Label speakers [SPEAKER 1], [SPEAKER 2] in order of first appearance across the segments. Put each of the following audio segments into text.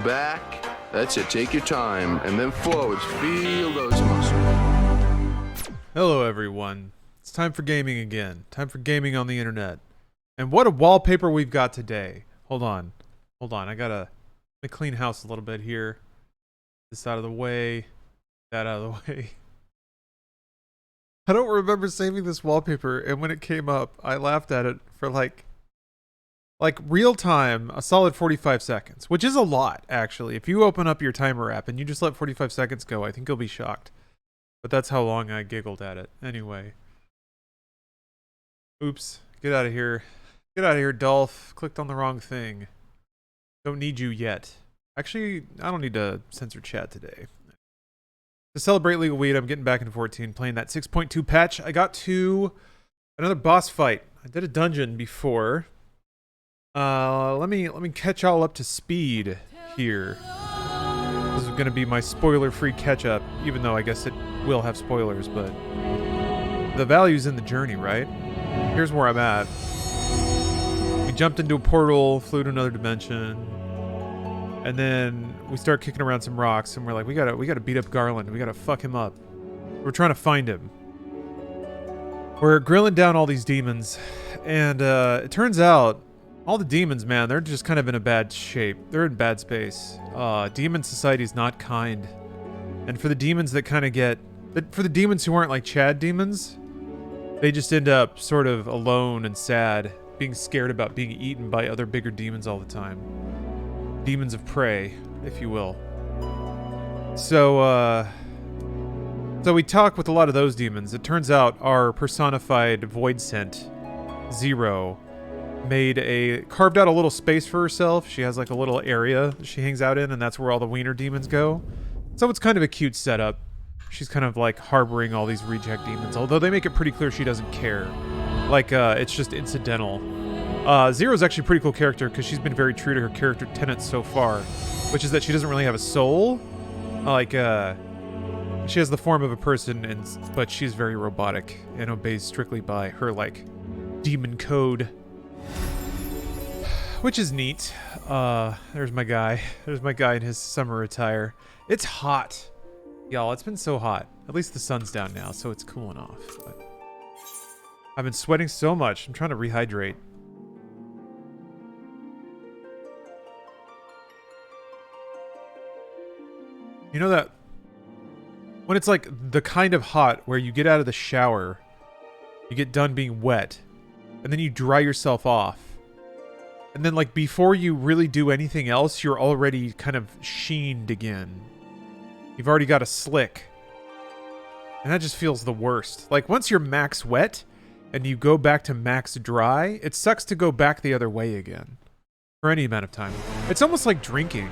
[SPEAKER 1] Back. That's it. Take your time and then forwards. Feel those muscles.
[SPEAKER 2] Hello everyone. It's time for gaming again. Time for gaming on the internet. And what a wallpaper we've got today. Hold on. I gotta clean house a little bit here. This out of the way. That out of the way. I don't remember saving this wallpaper, and when it came up, I laughed at it for like real time, a solid 45 seconds, which is a lot, actually. If you open up your timer app and you just let 45 seconds go, I think you'll be shocked. But that's how long I giggled at it. Anyway. Oops. Get out of here. Get out of here, Dolph. Clicked on the wrong thing. Don't need you yet. Actually, I don't need to censor chat today. To celebrate Legal Weed, I'm getting back into 14, playing that 6.2 patch. I got to another boss fight. I did a dungeon before. Let me catch y'all up to speed here. This is gonna be my spoiler-free catch-up, even though I guess it will have spoilers, but the value's in the journey, right? Here's where I'm at. We jumped into a portal, flew to another dimension, and then we start kicking around some rocks, and we're like, we gotta beat up Garland. We gotta fuck him up. We're trying to find him. We're grilling down all these demons, and it turns out all the demons, man, they're just kind of in a bad shape. They're in bad space. Demon society's not kind. And for the demons that kind of for the demons who aren't like Chad demons, they just end up sort of alone and sad, being scared about being eaten by other bigger demons all the time. Demons of prey, if you will. So we talk with a lot of those demons. It turns out our personified void scent, Zero, carved out a little space for herself. She has like a little area she hangs out in, and that's where all the wiener demons go. So it's kind of a cute setup. She's kind of like harboring all these reject demons, although they make it pretty clear she doesn't care. Like, it's just incidental. Zero's actually a pretty cool character because she's been very true to her character tenets so far, which is that she doesn't really have a soul. Like, she has the form of a person, but she's very robotic and obeys strictly by her, like, demon code. Which is neat. There's my guy. There's my guy in his summer attire. It's hot. Y'all, it's been so hot. At least the sun's down now, so it's cooling off. But I've been sweating so much. I'm trying to rehydrate. You know that when it's like the kind of hot where you get out of the shower, you get done being wet, and then you dry yourself off. And then, like, before you really do anything else, you're already kind of sheened again. You've already got a slick. And that just feels the worst. Like, once you're max wet, and you go back to max dry, it sucks to go back the other way again. For any amount of time. It's almost like drinking.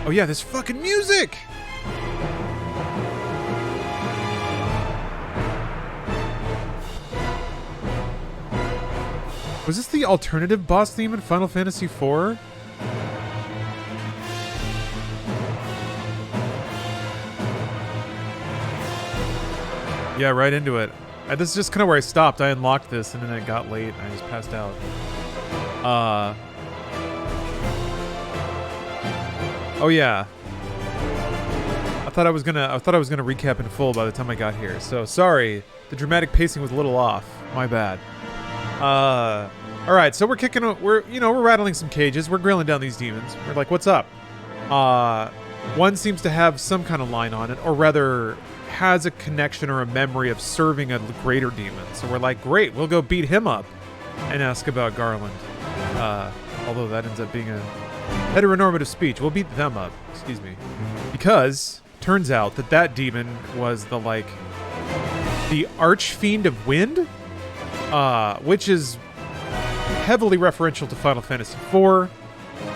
[SPEAKER 2] Oh yeah, this fucking music! Was this the alternative boss theme in Final Fantasy IV? Yeah, right into it. This is just kind of where I stopped. I unlocked this and then it got late and I just passed out. Oh yeah. I thought I was gonna recap in full by the time I got here. So sorry, the dramatic pacing was a little off. My bad. All right, so we're rattling some cages. We're grilling down these demons. We're like, what's up? One seems to have some kind of line on it, or rather has a connection or a memory of serving a greater demon. So we're like, great, we'll go beat him up and ask about Garland. Although that ends up being a heteronormative speech. We'll beat them up, excuse me. Because turns out that demon was the Archfiend of Wind? Which is heavily referential to Final Fantasy IV.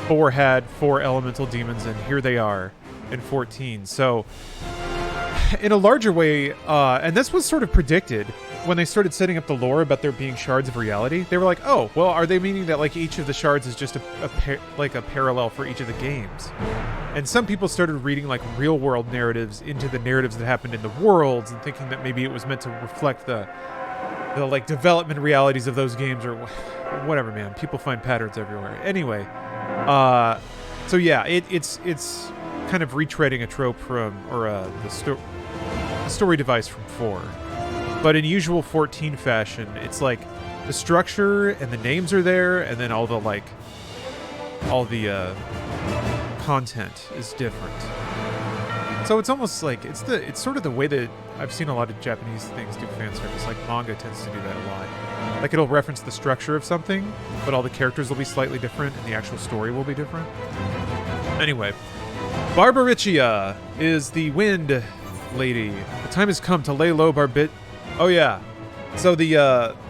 [SPEAKER 2] 4 had 4 elemental demons, and here they are in 14. So, in a larger way, and this was sort of predicted when they started setting up the lore about there being shards of reality. They were like, oh, well, are they meaning that like each of the shards is just a parallel for each of the games? And some people started reading like real-world narratives into the narratives that happened in the worlds and thinking that maybe it was meant to reflect the like development realities of those games or whatever, man. People find patterns everywhere. Anyway, So yeah, it's kind of retreading a trope from, or the story device from 4. But in usual 14 fashion, it's like the structure and the names are there, and then all the content is different. So it's almost like it's sort of the way that I've seen a lot of Japanese things do fan service. Like manga tends to do that a lot. Like it'll reference the structure of something, but all the characters will be slightly different, and the actual story will be different. Anyway, Barbaricia is the wind lady. The time has come to lay low Barbit. Oh yeah. So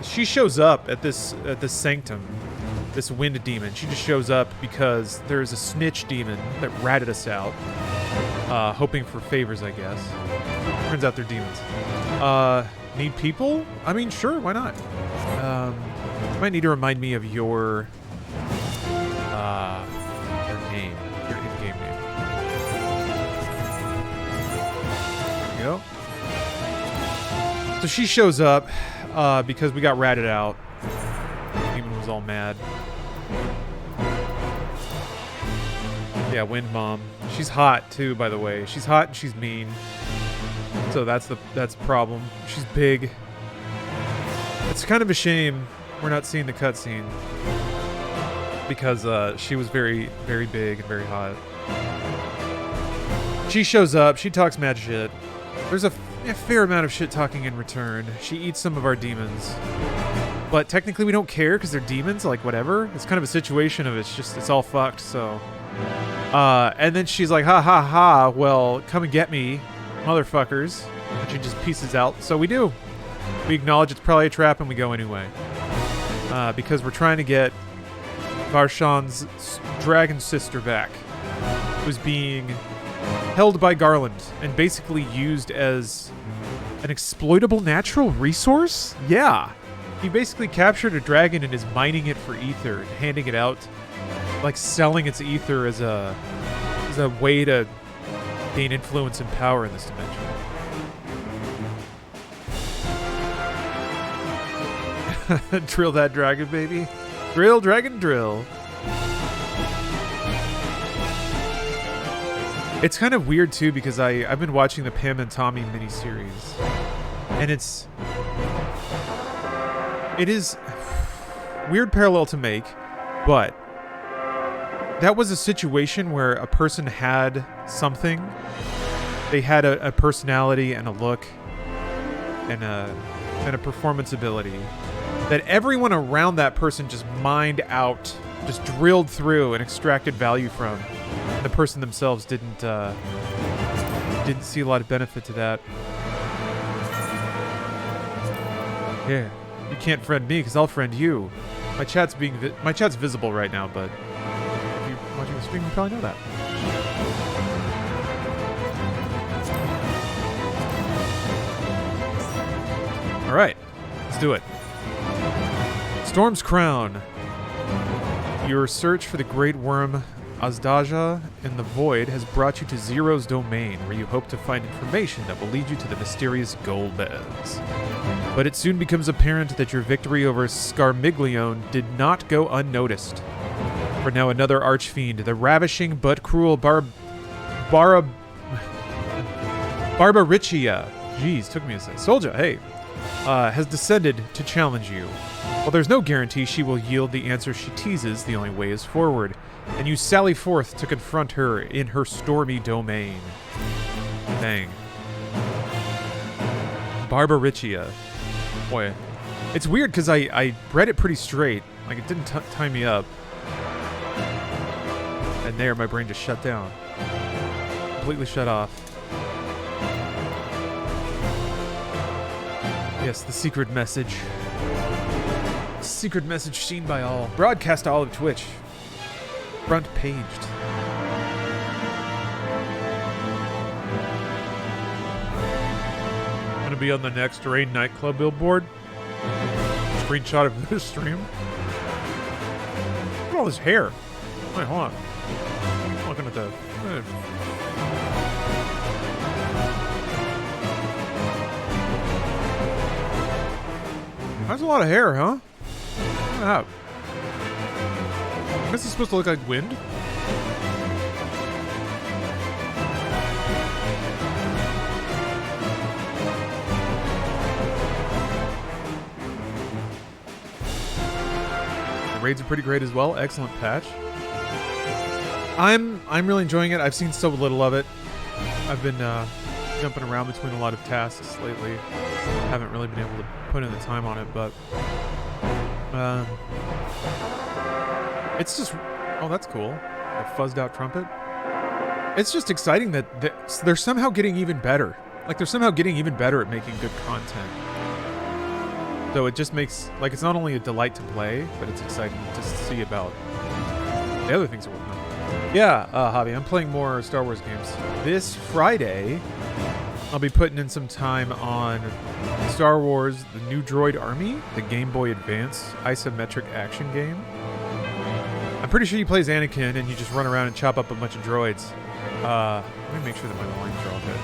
[SPEAKER 2] she shows up at this sanctum, this wind demon. She just shows up because there's a snitch demon that ratted us out, hoping for favors, I guess. Turns out they're demons. Need people? I mean, sure, why not? You might need to remind me of your name, your in-game name. There you go. So she shows up because we got ratted out. Demon was all mad. Yeah, Wind Mom. She's hot too, by the way. She's hot and she's mean. So that's the problem. She's big. It's kind of a shame we're not seeing the cutscene because she was very, very big and very hot. She shows up. She talks mad shit. There's a fair amount of shit talking in return. She eats some of our demons, but technically we don't care because they're demons. Like whatever. It's kind of a situation of it's all fucked. So, and then she's like, ha ha ha. Well, come and get me, motherfuckers. And she just pieces out. So we do. We acknowledge it's probably a trap and we go anyway. Because we're trying to get Varshan's dragon sister back, who's being held by Garland and basically used as an exploitable natural resource? Yeah. He basically captured a dragon and is mining it for ether and handing it out, like selling its ether as a way to gain influence and power in this dimension. Drill that dragon, baby. Drill, dragon, drill. It's kind of weird, too, because I've been watching the Pam and Tommy miniseries. And it is weird parallel to make, but that was a situation where a person had something. They had a personality and a look and a performance ability that everyone around that person just mined out, just drilled through and extracted value from. And the person themselves didn't see a lot of benefit to that. Yeah, you can't friend me because I'll friend you. My chat's visible right now, but if you're watching the stream, you probably know that. All right, let's do it. Storm's Crown. Your search for the great worm Azdaja in the Void has brought you to Zero's domain, where you hope to find information that will lead you to the mysterious gold beds. But it soon becomes apparent that your victory over Scarmiglione did not go unnoticed. For now another archfiend, the ravishing but cruel Barbaricia. Jeez, took me a second. Soldier, hey. Has descended to challenge you. While there's no guarantee she will yield the answer she teases, the only way is forward, and you sally forth to confront her in her stormy domain. Dang. Barbaricia. Boy. It's weird because I read it pretty straight. Like, it didn't tie me up. And there, my brain just shut down. Completely shut off. Yes, the secret message. Secret message seen by all. Broadcast to all of Twitch. Front paged. Gonna be on the next Rain nightclub billboard. Screenshot of this stream. Look at all this hair. Wait, hold on. I'm looking at the... That's a lot of hair, huh? Look at that. I guess it's supposed to look like wind. Raids are pretty great as well. Excellent patch. I'm really enjoying it. I've seen so little of it. I've been jumping around between a lot of tasks lately. Haven't really been able to put in the time on it, but it's just, oh, that's cool. A fuzzed out trumpet. It's just exciting that they're somehow getting even better. Like, they're somehow getting even better at making good content. So it just makes, like, it's not only a delight to play, but it's exciting to see about the other things they're working on. Yeah, Javi, I'm playing more Star Wars games. This Friday, I'll be putting in some time on Star Wars The New Droid Army, the Game Boy Advance isometric action game. I'm pretty sure you play as Anakin and you just run around and chop up a bunch of droids. Let me make sure that my lines are all good.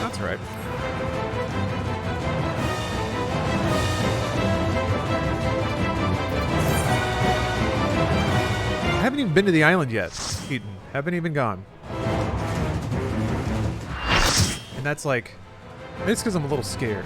[SPEAKER 2] That's all right. I haven't even been to the island yet, Keaton. Haven't even gone. And that's like, maybe it's because I'm a little scared.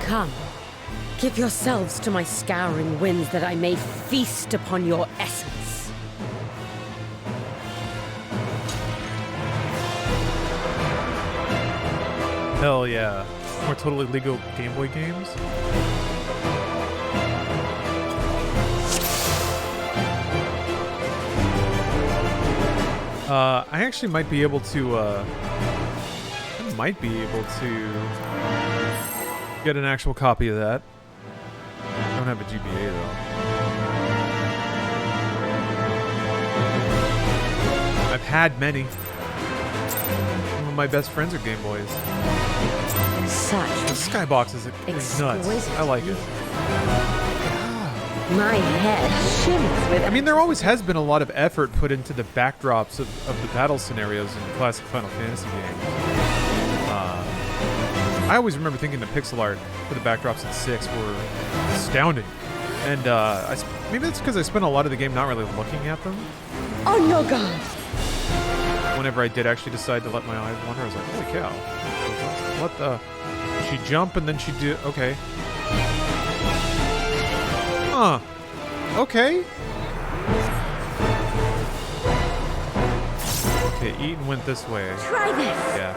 [SPEAKER 3] Come, give yourselves to my scouring winds that I may feast upon your essence.
[SPEAKER 2] Hell yeah. More totally legal Game Boy games. I actually might be able to, get an actual copy of that. I don't have a GBA though. I've had many. Some of my best friends are Game Boys.
[SPEAKER 3] Such
[SPEAKER 2] The Skybox is nuts. I like it.
[SPEAKER 3] my head shimmers with.
[SPEAKER 2] I mean, there always has been a lot of effort put into the backdrops of the battle scenarios in classic Final Fantasy games. I always remember thinking the pixel art for the backdrops in 6 were astounding. And maybe that's because I spent a lot of the game not really looking at them.
[SPEAKER 3] On your guard.
[SPEAKER 2] Whenever I did actually decide to let my eyes wander, I was like, holy cow. What the? She jump and then she do. Okay. Huh. Okay. Okay, Eaton went this way.
[SPEAKER 3] Try this.
[SPEAKER 2] Yeah.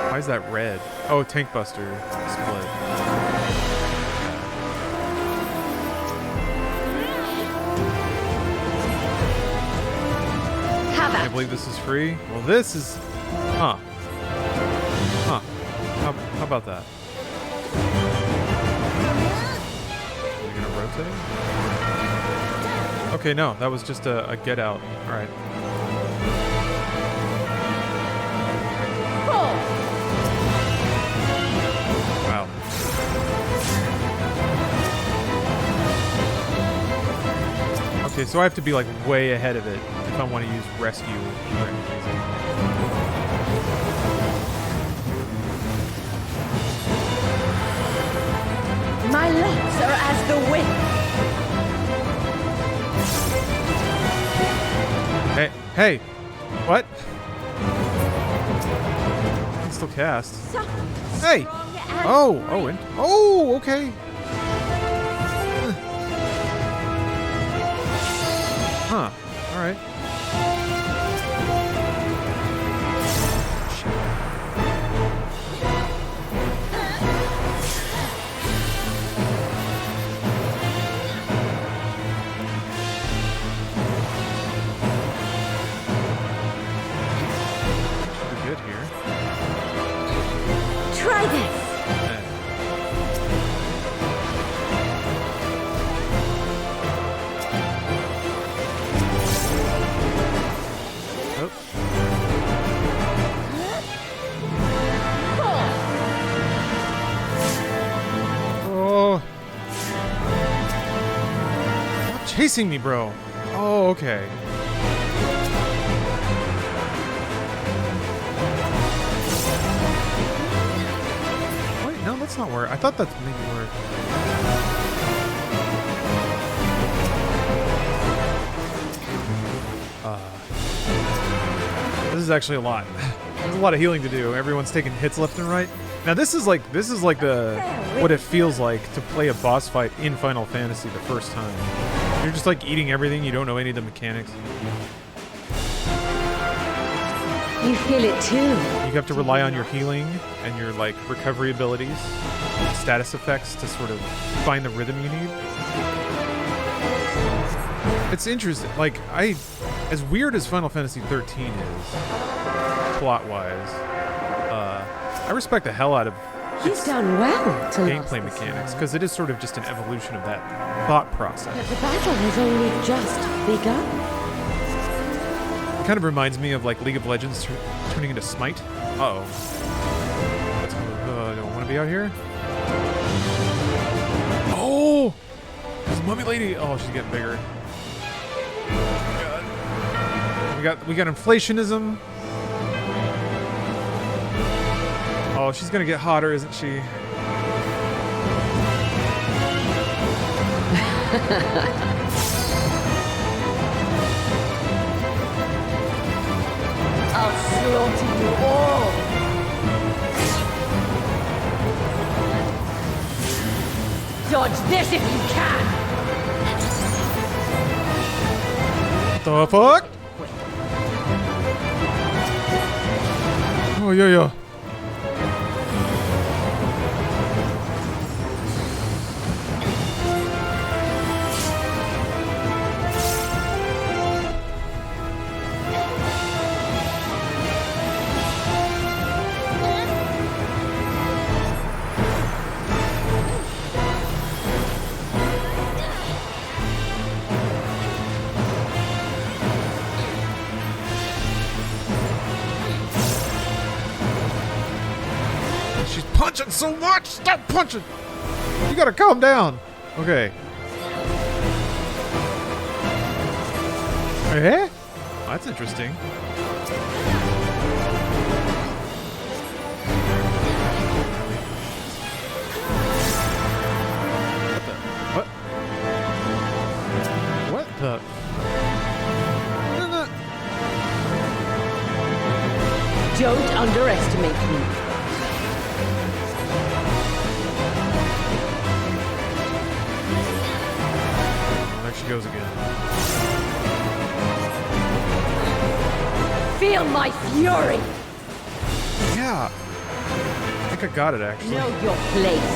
[SPEAKER 2] Why is that red? Oh, Tank Buster split.
[SPEAKER 3] How
[SPEAKER 2] I
[SPEAKER 3] about?
[SPEAKER 2] can't believe this is free. Well, this is... Huh. Huh. How about that? Are you gonna rotate? Okay, no. That was just a get out. Alright. Wow. Okay, so I have to be like way ahead of it if I want to use rescue.
[SPEAKER 3] My locks are as the wind.
[SPEAKER 2] Hey, what? I can still cast. Hey! Oh, okay. Huh. All right. Should be good here.
[SPEAKER 3] Try this.
[SPEAKER 2] chasing me, bro. Oh, okay. Wait, no, that's not where. I thought that's maybe where. This is actually a lot. There's a lot of healing to do. Everyone's taking hits left and right. Now this is like the what it feels like to play a boss fight in Final Fantasy the first time. You're just like eating everything. You don't know any of the mechanics.
[SPEAKER 3] You feel it too.
[SPEAKER 2] You have to rely on your healing and your like recovery abilities, status effects to sort of find the rhythm you need. It's interesting. Like as weird as Final Fantasy XIII is, plot-wise, I respect the hell out of
[SPEAKER 3] He's done well to
[SPEAKER 2] gameplay mechanics because it is sort of just an evolution of that thought process.
[SPEAKER 3] But the battle has only just begun.
[SPEAKER 2] It kind of reminds me of like League of Legends turning into Smite. Uh-oh. Don't want to be out here. Oh! There's a mummy lady. Oh, she's getting bigger. Oh, God. We got inflationism. Oh, she's gonna get hotter, isn't she?
[SPEAKER 3] I'll slaughter you all. Dodge this if you can.
[SPEAKER 2] What the fuck? Oh, yeah. Punching so much! Stop punching! You gotta calm down. Okay. Eh? Oh, that's interesting. What the? What? What the?
[SPEAKER 3] Don't underestimate me.
[SPEAKER 2] She goes again.
[SPEAKER 3] Feel my fury.
[SPEAKER 2] Yeah. I think I got it actually.
[SPEAKER 3] Know your place.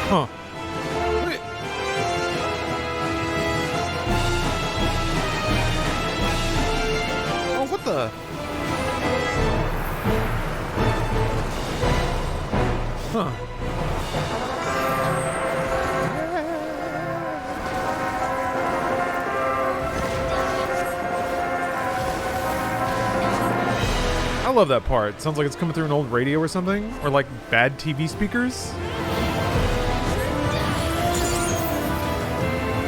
[SPEAKER 2] Huh. What the? Huh. I love that part. Sounds like it's coming through an old radio or something. Or like bad TV speakers.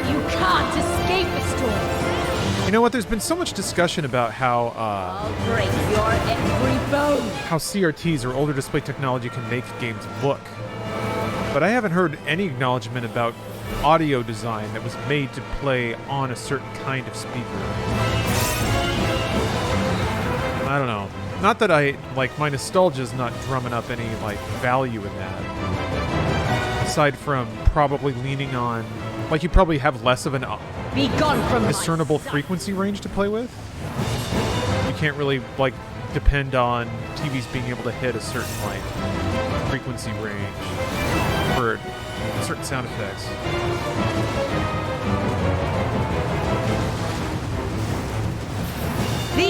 [SPEAKER 3] You can't escape the storm.
[SPEAKER 2] You know what? There's been so much discussion about how
[SPEAKER 3] I'll break your every bone.
[SPEAKER 2] how CRTs or older display technology can make games look. But I haven't heard any acknowledgement about audio design that was made to play on a certain kind of speaker. I don't know. Not that my nostalgia's not drumming up any, value in that. Aside from probably leaning on, you probably have less of an
[SPEAKER 3] Be gone from
[SPEAKER 2] discernible frequency range to play with. You can't really, depend on TVs being able to hit a certain, frequency range for certain sound effects.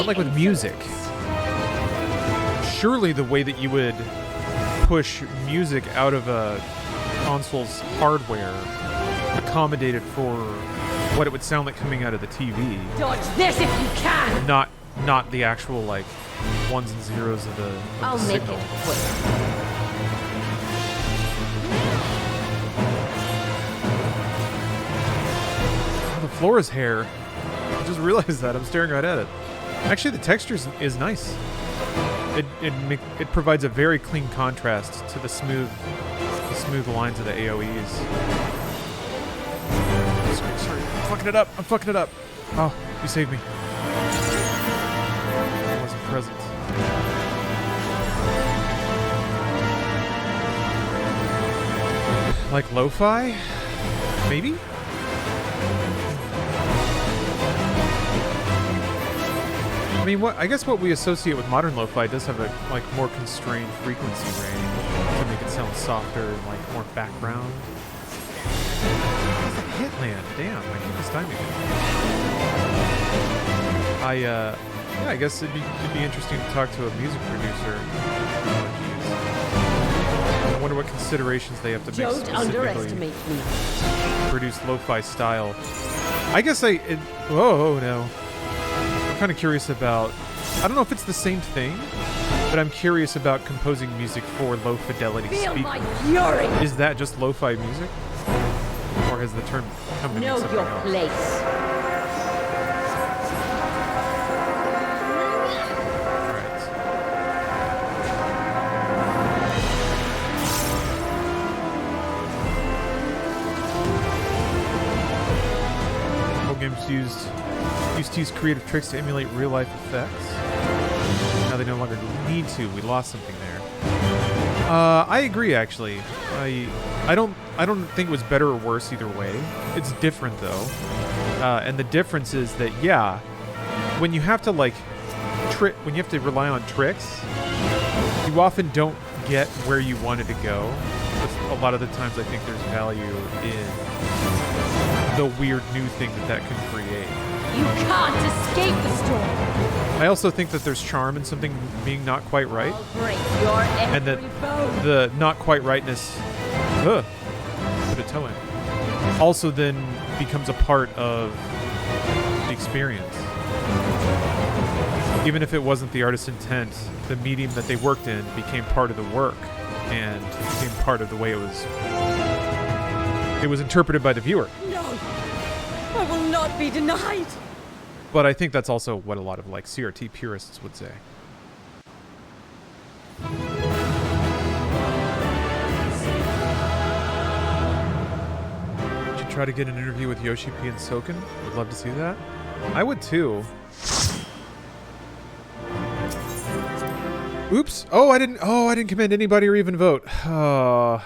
[SPEAKER 2] But with music, surely the way that you would push music out of a console's hardware accommodated for what it would sound like coming out of the TV.
[SPEAKER 3] Dodge this if you can!
[SPEAKER 2] Not the actual, like, ones and zeros of the
[SPEAKER 3] I'll make
[SPEAKER 2] signal.
[SPEAKER 3] it quick.
[SPEAKER 2] Oh, the floor is hair. I just realized that. I'm staring right at it. Actually, the texture is nice. It provides a very clean contrast to the smooth lines of the AoEs. Sorry, I'm fucking it up. Oh, you saved me. I wasn't present. Like lo-fi? Maybe? I mean, I guess what we associate with modern lo-fi does have a more constrained frequency range to make it sound softer and like more background. Hitland, damn! I keep mistiming it. Yeah, I guess it'd be interesting to talk to a music producer. Oh, jeez. I wonder what considerations they have to make
[SPEAKER 3] Don't underestimate me.
[SPEAKER 2] produce lo-fi style. I guess whoa, no. I'm kind of curious about, I don't know if it's the same thing, but I'm curious about composing music for low fidelity
[SPEAKER 3] Feel
[SPEAKER 2] speakers.
[SPEAKER 3] my fury!
[SPEAKER 2] Is that just lo-fi music? Or has the term come to mean
[SPEAKER 3] Know
[SPEAKER 2] something
[SPEAKER 3] your
[SPEAKER 2] else?
[SPEAKER 3] place.
[SPEAKER 2] Alright. Whole games used to use creative tricks to emulate real-life effects. Now they no longer need to. We lost something there. I agree, actually. I don't think it was better or worse either way. It's different though, and the difference is that when you have to when you have to rely on tricks, you often don't get where you wanted to go. But a lot of the times, I think there's value in the weird new thing that can create.
[SPEAKER 3] You can't escape the storm.
[SPEAKER 2] I also think that there's charm in something being not quite right,
[SPEAKER 3] I'll break your every
[SPEAKER 2] and that
[SPEAKER 3] bone.
[SPEAKER 2] the not quite rightness, put a toe in, also then becomes a part of the experience. Even if it wasn't the artist's intent, the medium that they worked in became part of the work and became part of the way it was interpreted by the viewer.
[SPEAKER 3] No, I will not be denied.
[SPEAKER 2] But I think that's also what a lot of like CRT purists would say. Should try to get an interview with Yoshi P and Soken. Would love to see that. I would too. Oops. Oh, I didn't commend anybody or even vote. Well,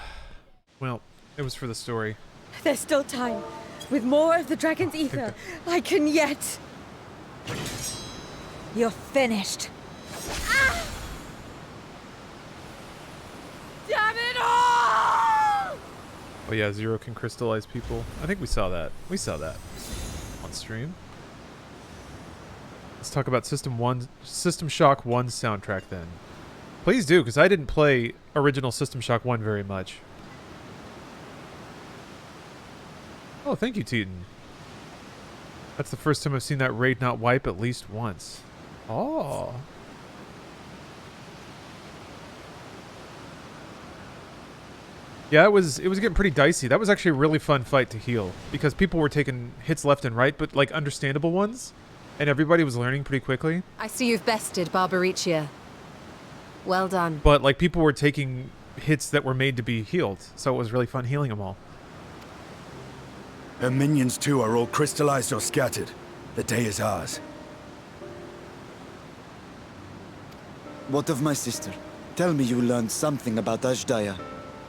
[SPEAKER 2] it was for the story.
[SPEAKER 3] There's still time. With more of the dragon's ether, I can yet. You're finished. Ah! Damn it all!
[SPEAKER 2] Oh yeah, Zero can crystallize people. I think we saw that. We saw that on stream. Let's talk about System Shock 1's soundtrack then. Please do, because I didn't play original System Shock 1 very much. Oh, thank you, Teton. That's the first time I've seen that raid not wipe at least once. Oh. Yeah, it was getting pretty dicey. That was actually a really fun fight to heal because people were taking hits left and right, but like understandable ones, and everybody was learning pretty quickly.
[SPEAKER 4] I see you've bested Barbaricia. Well done.
[SPEAKER 2] But like people were taking hits that were made to be healed, so it was really fun healing them all.
[SPEAKER 5] Her minions too are all crystallized or scattered. The day is ours.
[SPEAKER 6] What of my sister? Tell me you learned something about Ashdaya.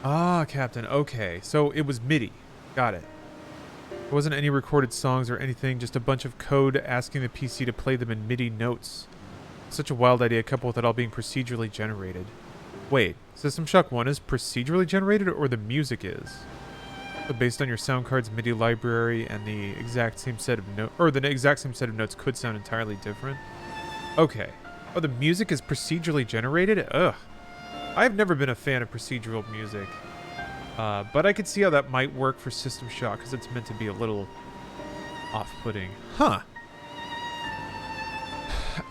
[SPEAKER 2] Ah, Captain. Okay, so it was MIDI. Got it. There wasn't any recorded songs or anything, just a bunch of code asking the PC to play them in MIDI notes. Such a wild idea, coupled with it all being procedurally generated. Wait, System Shock 1 is procedurally generated, or the music is? But based on your sound card's MIDI library and the exact same set of notes, or the exact same set of notes could sound entirely different. Okay. Oh, the music is procedurally generated? Ugh. I've never been a fan of procedural music. But I could see how that might work for System Shock, because it's meant to be a little off-putting. Huh.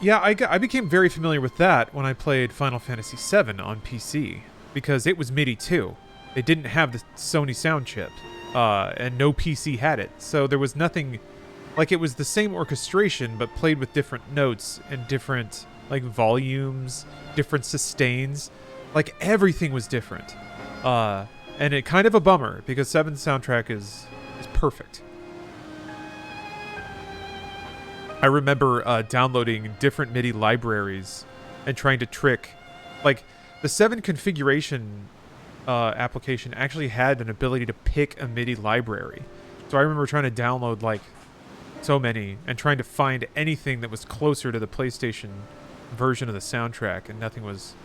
[SPEAKER 2] Yeah, I became very familiar with that when I played Final Fantasy VII on PC, because it was MIDI too. They didn't have the Sony sound chip, and no PC had it. So there was nothing, like it was the same orchestration, but played with different notes and different, like, volumes, different sustains. Like, everything was different. And it kind of a bummer, because 7's soundtrack is perfect. I remember downloading different MIDI libraries and trying to trick, like, the 7 configuration application actually had an ability to pick a MIDI library. So I remember trying to download, like, so many and trying to find anything that was closer to the PlayStation version of the soundtrack, and nothing was...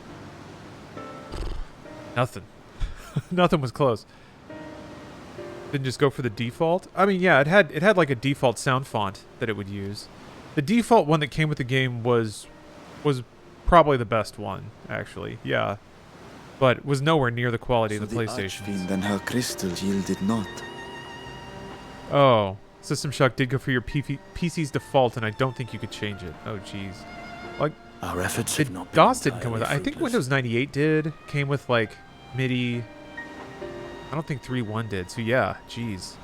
[SPEAKER 2] Nothing. Nothing was close. Didn't just go for the default? I mean, yeah, it had like a default sound font that it would use. The default one that came with the game was probably the best one, actually. Yeah. But was nowhere near the quality of the PlayStation.
[SPEAKER 6] Archfiend and her crystal yielded not.
[SPEAKER 2] Oh. System Shock did go for your PC's default, and I don't think you could change it. Oh, jeez. Like,
[SPEAKER 5] Our efforts have not been
[SPEAKER 2] DOS didn't come with it. I think
[SPEAKER 5] fruitless.
[SPEAKER 2] Windows 98 did. Came with, like, MIDI. I don't think 3.1 did, so yeah, jeez.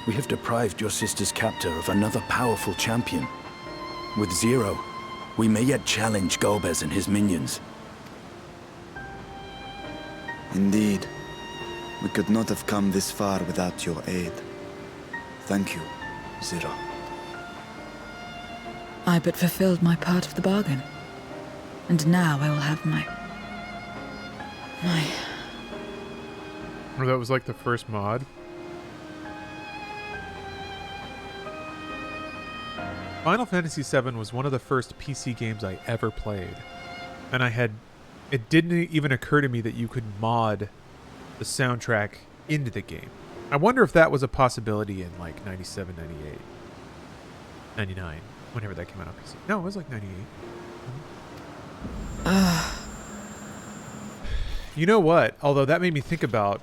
[SPEAKER 5] We have deprived your sister's captor of another powerful champion. With Zero, we may yet challenge Golbez and his minions.
[SPEAKER 6] Indeed. We could not have come this far without your aid. Thank you, Zero.
[SPEAKER 7] I but fulfilled my part of the bargain. And now I will have my...
[SPEAKER 2] Or that was like the first mod. Final Fantasy VII was one of the first PC games I ever played. And it didn't even occur to me that you could mod the soundtrack into the game. I wonder if that was a possibility in like 97, 98, 99, whenever that came out on PC. No, it was like 98. You know what? Although that made me think about...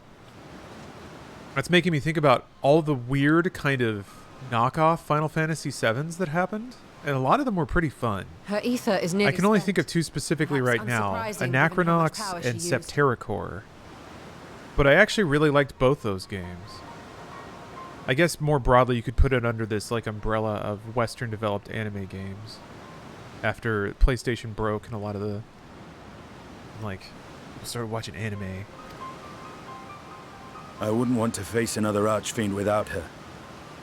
[SPEAKER 2] That's making me think about all the weird kind of knockoff Final Fantasy VIIs that happened. And a lot of them were pretty fun.
[SPEAKER 4] Her ether is nearly
[SPEAKER 2] I can only
[SPEAKER 4] spent.
[SPEAKER 2] think of two specifically
[SPEAKER 4] Perhaps
[SPEAKER 2] right now.
[SPEAKER 4] unsurprising given how much
[SPEAKER 2] Anachronox
[SPEAKER 4] power she
[SPEAKER 2] and
[SPEAKER 4] used.
[SPEAKER 2] Septericor. But I actually really liked both those games. I guess more broadly you could put it under this like umbrella of Western developed anime games. After PlayStation broke and a lot of the like people started watching anime.
[SPEAKER 5] I wouldn't want to face another Archfiend without her.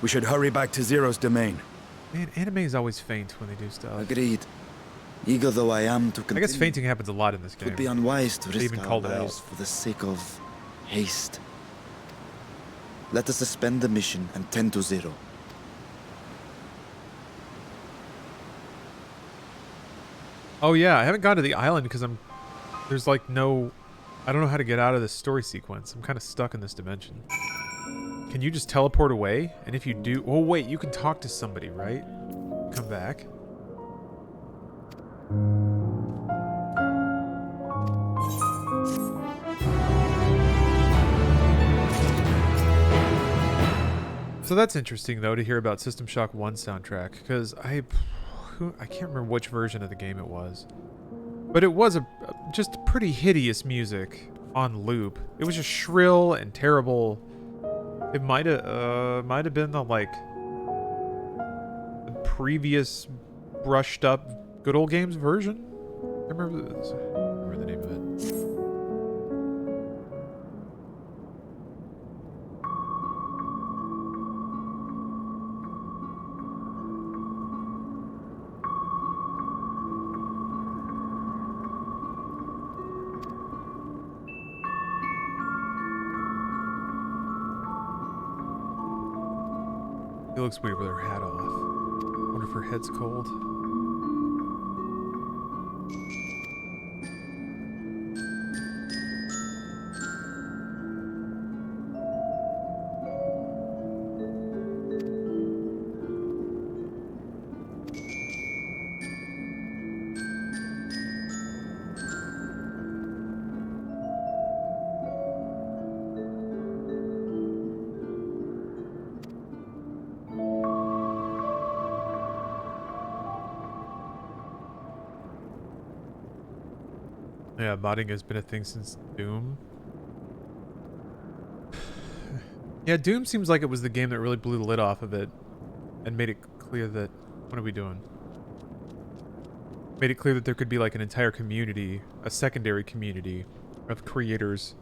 [SPEAKER 5] We should hurry back to Zero's domain.
[SPEAKER 2] Man, anime is always faint when they do stuff.
[SPEAKER 6] Agreed. Eager though I am to continue.
[SPEAKER 2] I guess fainting happens a lot in this
[SPEAKER 6] It
[SPEAKER 2] game.
[SPEAKER 6] would be unwise to
[SPEAKER 2] They
[SPEAKER 6] risk
[SPEAKER 2] even
[SPEAKER 6] our
[SPEAKER 2] called it
[SPEAKER 6] lives
[SPEAKER 2] out.
[SPEAKER 6] for the sake of haste. Let us suspend the mission and tend to Zero.
[SPEAKER 2] Oh yeah, I haven't gone to the island because there's like no... I don't know how to get out of this story sequence. I'm kind of stuck in this dimension. Can you just teleport away? And if you do... Oh wait, you can talk to somebody, right? Come back. So that's interesting though to hear about System Shock 1 soundtrack, because I can't remember which version of the game it was. But it was just pretty hideous music on loop. It was just shrill and terrible. It might have been the previous brushed up Good Old Games version. I remember the name of it. It looks weird with her hat off. Wonder if her head's cold. Yeah, modding has been a thing since Doom. Yeah, Doom seems like it was the game that really blew the lid off of it and made it clear that... What are we doing? Made it clear that there could be like an entire community, a secondary community of creators.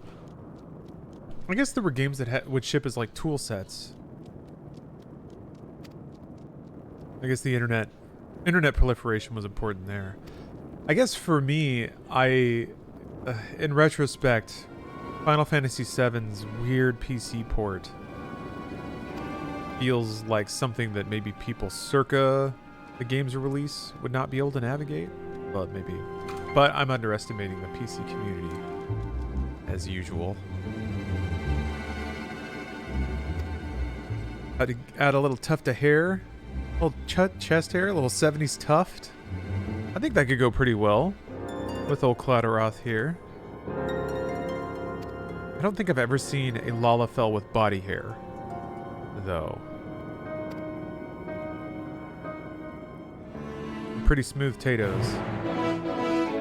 [SPEAKER 2] I guess there were games that would ship as like tool sets. I guess the internet proliferation was important there. I guess for me, in retrospect, Final Fantasy VII's weird PC port feels like something that maybe people circa the game's release would not be able to navigate. Well, maybe. But I'm underestimating the PC community, as usual. Had to add a little tuft of hair. A little chest hair, a little 70s tuft. I think that could go pretty well with old Clatteroth here. I don't think I've ever seen a Lalafell with body hair, though. Pretty smooth potatoes.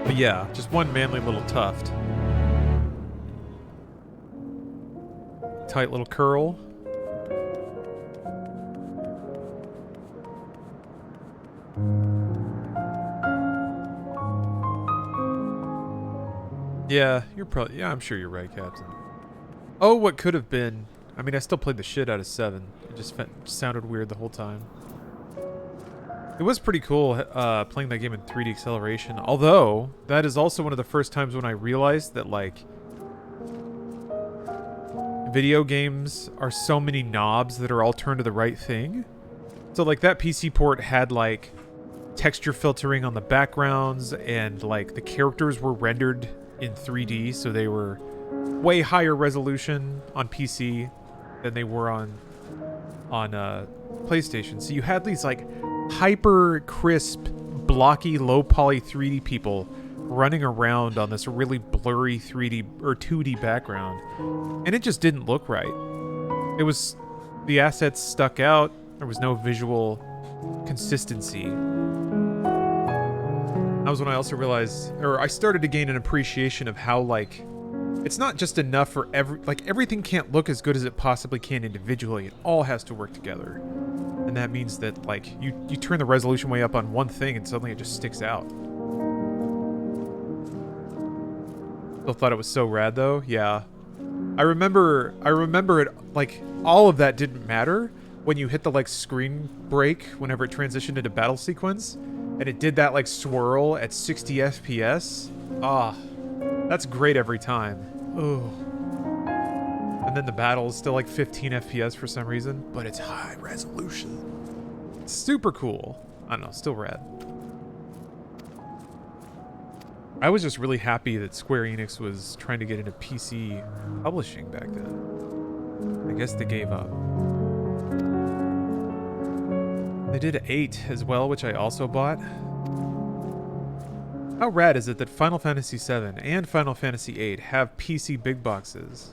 [SPEAKER 2] But yeah, just one manly little tuft. Tight little curl. Yeah, I'm sure you're right, Captain. Oh, what could have been. I mean, I still played the shit out of 7. It just sounded weird the whole time. It was pretty cool playing that game in 3D acceleration. Although, that is also one of the first times when I realized that, like, video games are so many knobs that are all turned to the right thing. So, like, that PC port had, like, texture filtering on the backgrounds, and, like, the characters were rendered in 3D, so they were way higher resolution on PC than they were on PlayStation. So you had these, like, hyper crisp, blocky, low poly 3D people running around on this really blurry 3D or 2D background, and it just didn't look right. It was, the assets stuck out. There was no visual consistency. That was when I also realized, or I started to gain an appreciation of how, like, it's not just enough for everything can't look as good as it possibly can individually. It all has to work together. And that means that, like, you turn the resolution way up on one thing and suddenly it just sticks out. Still thought it was so rad though. Yeah. I remember it, like, all of that didn't matter when you hit the, like, screen break whenever it transitioned into battle sequence and it did that, like, swirl at 60 FPS. Ah, that's great every time. Oh. And then the battle is still like 15 FPS for some reason, but it's high resolution. It's super cool. I don't know, still rad. I was just really happy that Square Enix was trying to get into PC publishing back then. I guess they gave up. They did 8 as well, which I also bought. How rad is it that Final Fantasy VII and Final Fantasy VIII have PC big boxes?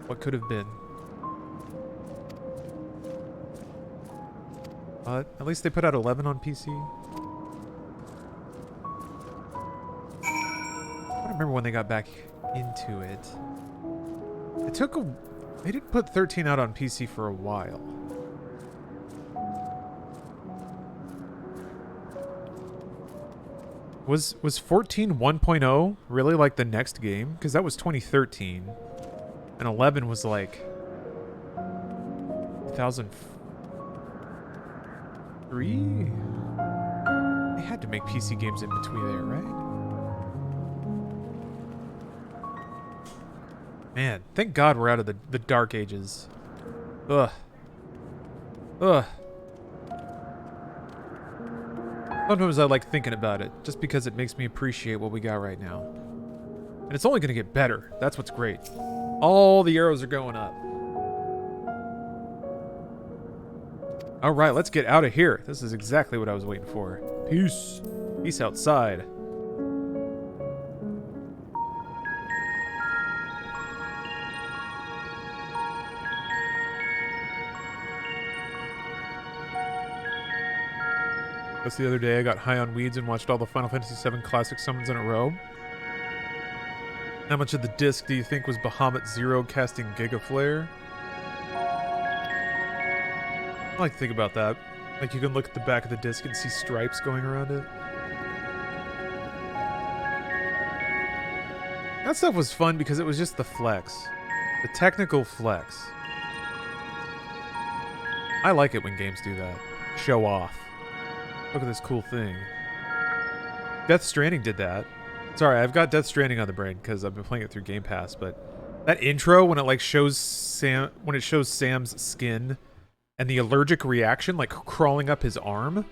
[SPEAKER 2] What could have been? At least they put out 11 on PC. I don't remember when they got back into it. They did put 13 out on PC for a while. Was 14 1.0 really like the next game? Because that was 2013. And 11 was like 2003? They had to make PC games in between there, right? Man, thank God we're out of the dark ages. Ugh. Ugh. Sometimes I like thinking about it, just because it makes me appreciate what we got right now. And it's only going to get better. That's what's great. All the arrows are going up. Alright, let's get out of here. This is exactly what I was waiting for. Peace. Peace outside. Just the other day, I got high on weeds and watched all the Final Fantasy VII classic summons in a row. How much of the disc do you think was Bahamut Zero casting Giga Flare? I like to think about that. Like you can look at the back of the disc and see stripes going around it. That stuff was fun because it was just the flex. The technical flex. I like it when games do that. Show off. Look at this cool thing. Death Stranding did that. Sorry, I've got Death Stranding on the brain because I've been playing it through Game Pass, but that intro when it like shows Sam's skin and the allergic reaction like crawling up his arm,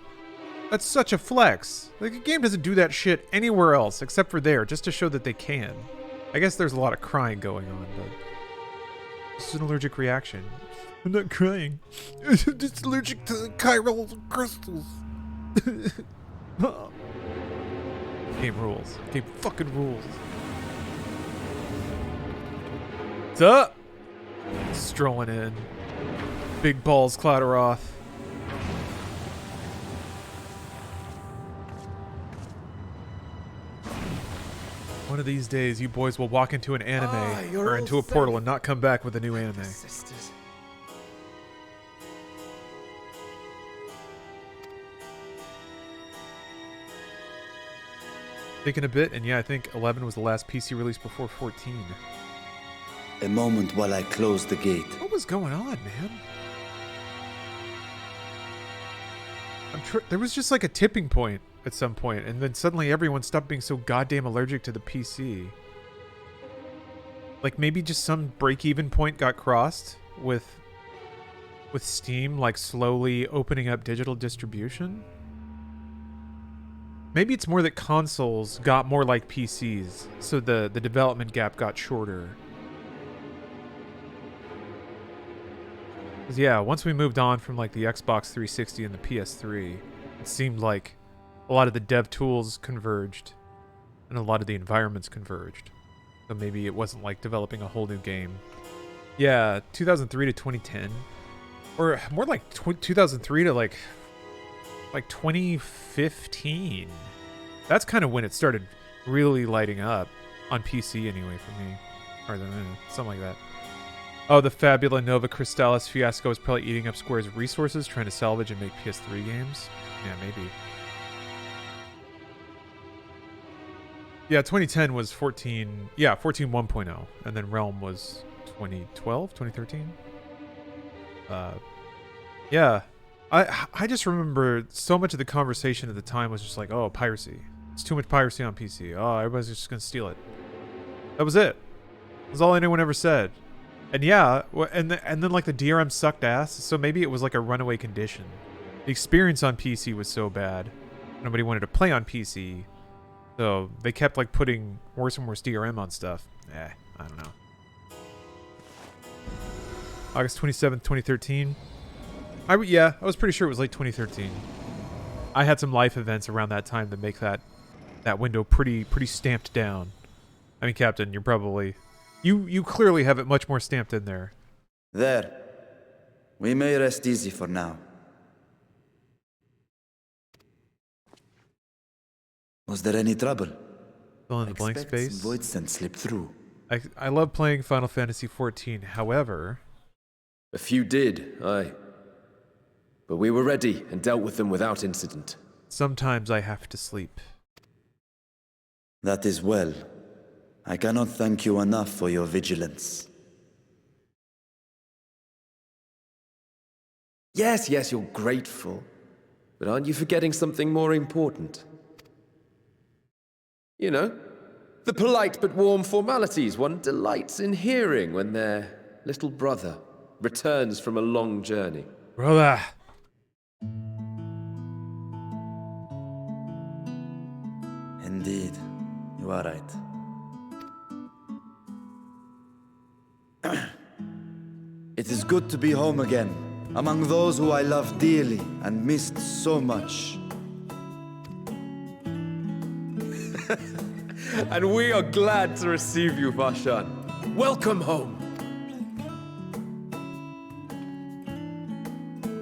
[SPEAKER 2] that's such a flex. Like a game doesn't do that shit anywhere else except for there, just to show that they can. I guess there's a lot of crying going on, but it's an allergic reaction. I'm not crying. I'm just allergic to the chiral crystals. Game rules. Game fucking rules. What's up? Strolling in. Big balls clatter off. One of these days, you boys will walk into an anime or into a portal and not come back with a new anime.
[SPEAKER 8] Sisters.
[SPEAKER 2] Thinking a bit, and yeah, I think 11 was the last PC release before 14.
[SPEAKER 6] A moment while I close the gate.
[SPEAKER 2] What was going on, man? There was just like a tipping point at some point, and then suddenly everyone stopped being so goddamn allergic to the PC. Like maybe just some break-even point got crossed with Steam like slowly opening up digital distribution. Maybe it's more that consoles got more like PCs, so the development gap got shorter. Because yeah, once we moved on from like the Xbox 360 and the PS3, it seemed like a lot of the dev tools converged and a lot of the environments converged. So maybe it wasn't like developing a whole new game. Yeah, 2003 to 2010. Or more like 2003 to like 2015. That's kind of when it started really lighting up on PC anyway for me. Or something like that. Oh, the Fabula Nova Crystallis fiasco is probably eating up Square's resources, trying to salvage and make PS3 games. Yeah, maybe. Yeah, 2010 was 14. Yeah, 14 1.0. And then Realm was 2012, 2013. Yeah. I just remember so much of the conversation at the time was just like, oh, piracy. It's too much piracy on PC. Oh, everybody's just going to steal it. That was it. That's all anyone ever said. And yeah, and then like the DRM sucked ass, so maybe it was like a runaway condition. The experience on PC was so bad. Nobody wanted to play on PC. So they kept like putting worse and worse DRM on stuff. I don't know. August 27th, 2013. I was pretty sure it was late 2013. I had some life events around that time that make that window pretty stamped down. I mean, Captain, you're probably you clearly have it much more stamped in there.
[SPEAKER 6] There. We may rest easy for now. Was there any trouble?
[SPEAKER 2] Fill in the blank
[SPEAKER 6] Expect some
[SPEAKER 2] space.
[SPEAKER 6] void sense slip through.
[SPEAKER 2] I love playing Final Fantasy XIV. However,
[SPEAKER 8] A few did, aye. But we were ready and dealt with them without incident.
[SPEAKER 2] sometimes I have to sleep.
[SPEAKER 6] That is well. I cannot thank you enough for your vigilance.
[SPEAKER 8] Yes, you're grateful. But aren't you forgetting something more important? You know, the polite but warm formalities one delights in hearing when their little brother returns from a long journey.
[SPEAKER 2] Brother.
[SPEAKER 6] Indeed, you are right. It is good to be home again, among those who I love dearly and missed so much.
[SPEAKER 8] And we are glad to receive you, Vashan. Welcome home.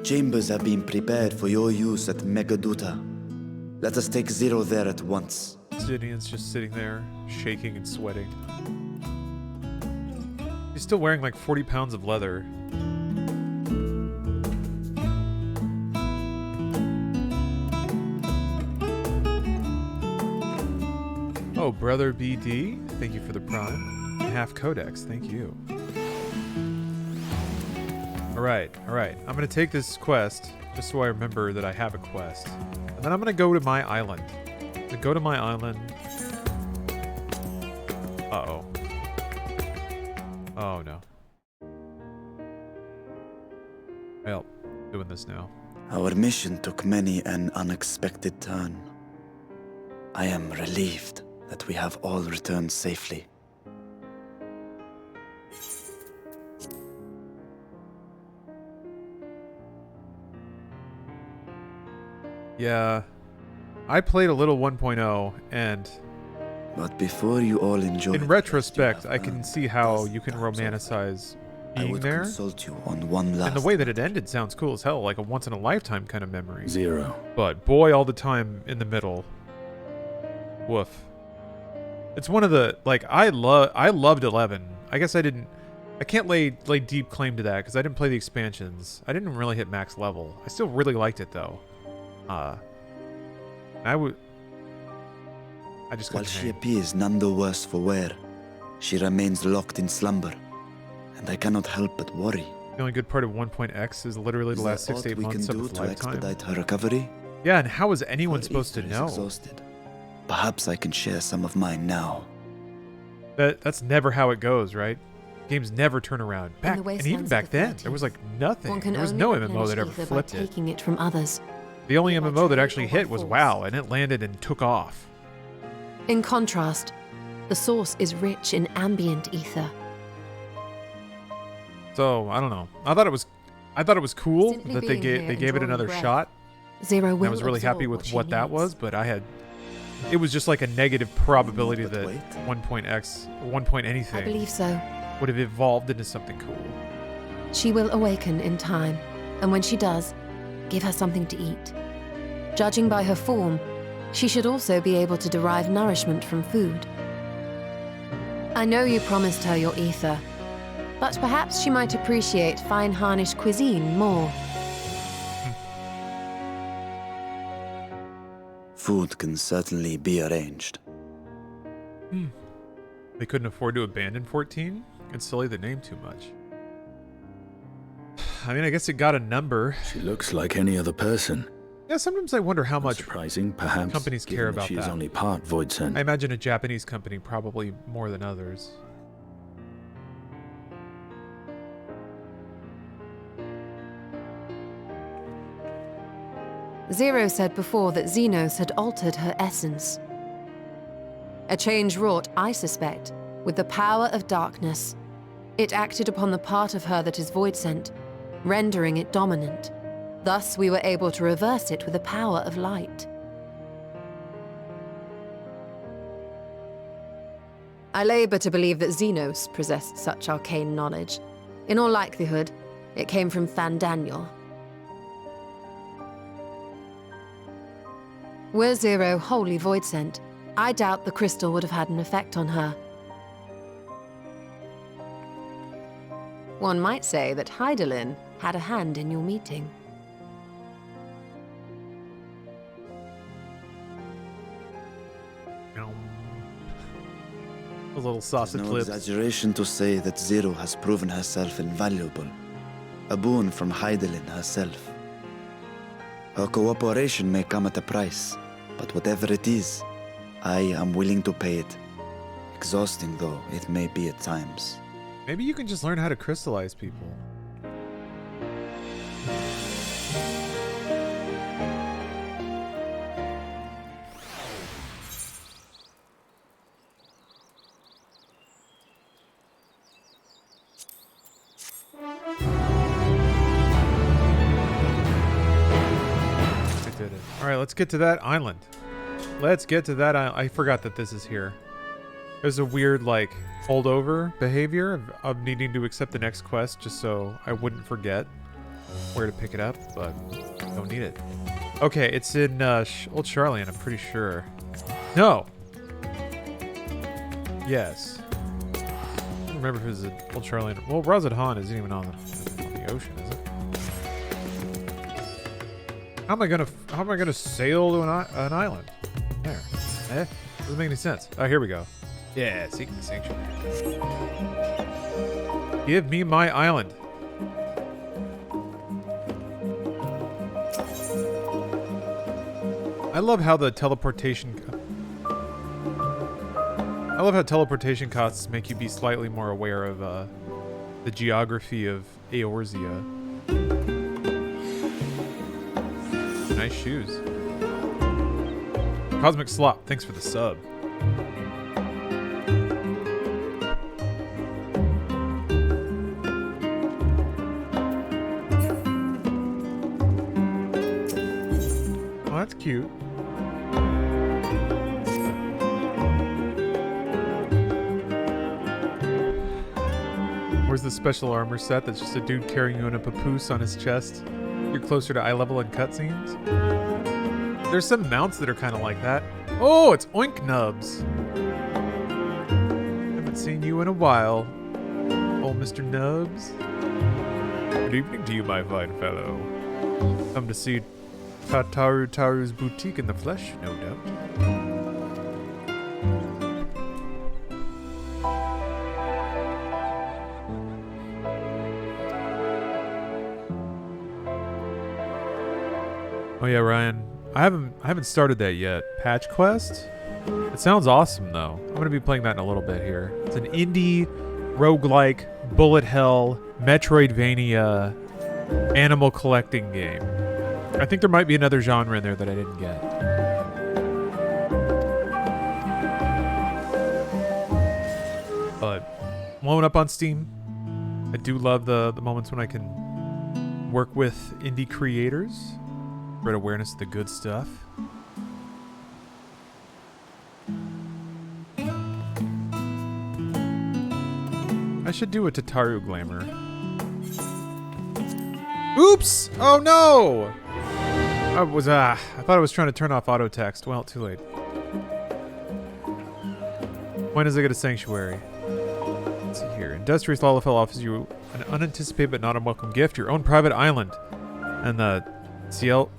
[SPEAKER 6] Chambers have been prepared for your use at Megaduta. Let us take Zero there at once.
[SPEAKER 2] Gideon's just sitting there, shaking and sweating. He's still wearing like 40 pounds of leather. Oh, Brother BD, thank you for the prime. Half Codex, thank you. Alright, alright. I'm gonna take this quest, just so I remember that I have a quest. And then I'm gonna go to my island. To go to my island. Uh-oh. Oh, no. Well, doing this now.
[SPEAKER 6] Our mission took many an unexpected turn. I am relieved that we have all returned safely.
[SPEAKER 2] Yeah. I played a little 1.0, and
[SPEAKER 6] But before you all enjoy
[SPEAKER 2] in retrospect, I can see how you can romanticize
[SPEAKER 6] I
[SPEAKER 2] being
[SPEAKER 6] would
[SPEAKER 2] there.
[SPEAKER 6] consult you on one last.
[SPEAKER 2] And the way that it ended sounds cool as hell, like a once-in-a-lifetime kind of memory.
[SPEAKER 5] Zero.
[SPEAKER 2] But boy, all the time in the middle. Woof. It's one of the, like, I loved 11. I guess I can't lay deep claim to that because I didn't play the expansions. I didn't really hit max level. I still really liked it though. I just
[SPEAKER 6] While
[SPEAKER 2] couldn't
[SPEAKER 6] she
[SPEAKER 2] hang.
[SPEAKER 6] appears none the worse for wear, she remains locked in slumber, and I cannot help but worry.
[SPEAKER 2] The only good part of 1.x is literally the
[SPEAKER 6] Is
[SPEAKER 2] last
[SPEAKER 6] there
[SPEAKER 2] 6 to 8
[SPEAKER 6] aught we can
[SPEAKER 2] months of
[SPEAKER 6] do
[SPEAKER 2] its
[SPEAKER 6] to
[SPEAKER 2] lifetime.
[SPEAKER 6] expedite her recovery?
[SPEAKER 2] Yeah, and how is anyone
[SPEAKER 6] Her
[SPEAKER 2] supposed to
[SPEAKER 6] ether is
[SPEAKER 2] know?
[SPEAKER 6] exhausted. Perhaps I can share some of mine now.
[SPEAKER 2] That's never how it goes, right? Games never turn around.
[SPEAKER 4] the
[SPEAKER 2] And even
[SPEAKER 4] wastelands
[SPEAKER 2] back
[SPEAKER 4] of
[SPEAKER 2] then,
[SPEAKER 4] the
[SPEAKER 2] there was like nothing.
[SPEAKER 4] One can
[SPEAKER 2] There was
[SPEAKER 4] only
[SPEAKER 2] no
[SPEAKER 4] replenish
[SPEAKER 2] MMO that ever
[SPEAKER 4] ether by
[SPEAKER 2] flipped it.
[SPEAKER 4] taking it from others.
[SPEAKER 2] The only
[SPEAKER 4] by
[SPEAKER 2] MMO that
[SPEAKER 4] trade
[SPEAKER 2] actually
[SPEAKER 4] or by
[SPEAKER 2] hit was
[SPEAKER 4] force.
[SPEAKER 2] WoW, and it landed and took off.
[SPEAKER 4] In contrast, the source is rich in ambient ether.
[SPEAKER 2] So I don't know. I thought it was cool
[SPEAKER 4] Simply
[SPEAKER 2] that they
[SPEAKER 4] being here
[SPEAKER 2] gave it
[SPEAKER 4] and
[SPEAKER 2] another
[SPEAKER 4] drawing
[SPEAKER 2] shot.
[SPEAKER 4] Zero
[SPEAKER 2] And
[SPEAKER 4] will
[SPEAKER 2] I was really happy
[SPEAKER 4] absorb
[SPEAKER 2] with
[SPEAKER 4] she
[SPEAKER 2] what that
[SPEAKER 4] needs.
[SPEAKER 2] was, but it was just like a negative probability
[SPEAKER 6] But
[SPEAKER 2] that
[SPEAKER 6] wait.
[SPEAKER 2] 1.x or 1 point
[SPEAKER 4] I
[SPEAKER 2] anything
[SPEAKER 4] believe so.
[SPEAKER 2] would have evolved into something cool.
[SPEAKER 4] She will awaken in time, and when she does, give her something to eat. Judging by her form, she should also be able to derive nourishment from food. I know you promised her your ether, but perhaps she might appreciate fine Harnish cuisine more.
[SPEAKER 6] Food can certainly be arranged.
[SPEAKER 2] They couldn't afford to abandon 14 and sully the name too much. I mean, I guess it got a number.
[SPEAKER 5] She looks like any other person.
[SPEAKER 2] Yeah, sometimes I wonder how much.
[SPEAKER 5] Surprising, perhaps.
[SPEAKER 2] companies
[SPEAKER 5] given
[SPEAKER 2] care
[SPEAKER 5] that
[SPEAKER 2] about
[SPEAKER 5] she is
[SPEAKER 2] that.
[SPEAKER 5] only part Voidsent.
[SPEAKER 2] I imagine a Japanese company probably more than others.
[SPEAKER 4] Zero said before that Xenos had altered her essence. A change wrought, I suspect, with the power of darkness. It acted upon the part of her that is void-sent, rendering it dominant. Thus, we were able to reverse it with the power of light. I labor to believe that Xenos possessed such arcane knowledge. In all likelihood, it came from Fandaniel. Were Zero wholly void-sent, I doubt the crystal would have had an effect on her. One might say that Hydaelyn had a hand in your meeting.
[SPEAKER 2] A little sausage
[SPEAKER 6] No
[SPEAKER 2] lips.
[SPEAKER 6] exaggeration to say that Zero has proven herself invaluable. A boon from Hydaelyn herself. Her cooperation may come at a price, but whatever it is, I am willing to pay it. Exhausting though it may be at times.
[SPEAKER 2] Maybe you can just learn how to crystallize people. I did it. All right, let's get to that island. Let's get to that island. I forgot that this is here. There's a weird, like, holdover behavior of needing to accept the next quest just so I wouldn't forget where to pick it up, but don't need it. Okay, it's in Old Charlian, I'm pretty sure. No. Yes. I don't remember if it was in Old Charlian. Well, Razad Han isn't even on the ocean, is it? How am I gonna sail to an island? There. Doesn't make any sense. Oh, here we go. Yeah, seeking the sanctuary. Give me my island. I love how teleportation costs make you be slightly more aware of the geography of Eorzea. Nice shoes. Cosmic Slop, thanks for the sub. Oh, that's cute. Where's the special armor set that's just a dude carrying you in a papoose on his chest? You're closer to eye level in cutscenes? There's some mounts that are kind of like that. Oh, it's Oink Nubs. Haven't seen you in a while, old Mr. Nubs. Good evening to you, my fine fellow. Come to see Taru's boutique in the flesh, no doubt. Oh yeah, Ryan. I haven't started that yet. Patch Quest? It sounds awesome though. I'm gonna be playing that in a little bit here. It's an indie, roguelike, bullet hell, Metroidvania, animal collecting game. I think there might be another genre in there that I didn't get. But blowing up on Steam. I do love the moments when I can work with indie creators. Spread awareness of the good stuff. I should do a Tataru glamour. Oops! Oh no! I thought I was trying to turn off auto text. Well, too late. When does it get a sanctuary? Let's see here. Industrious Lalafell offers you an unanticipated but not unwelcome gift, your own private island. And the CL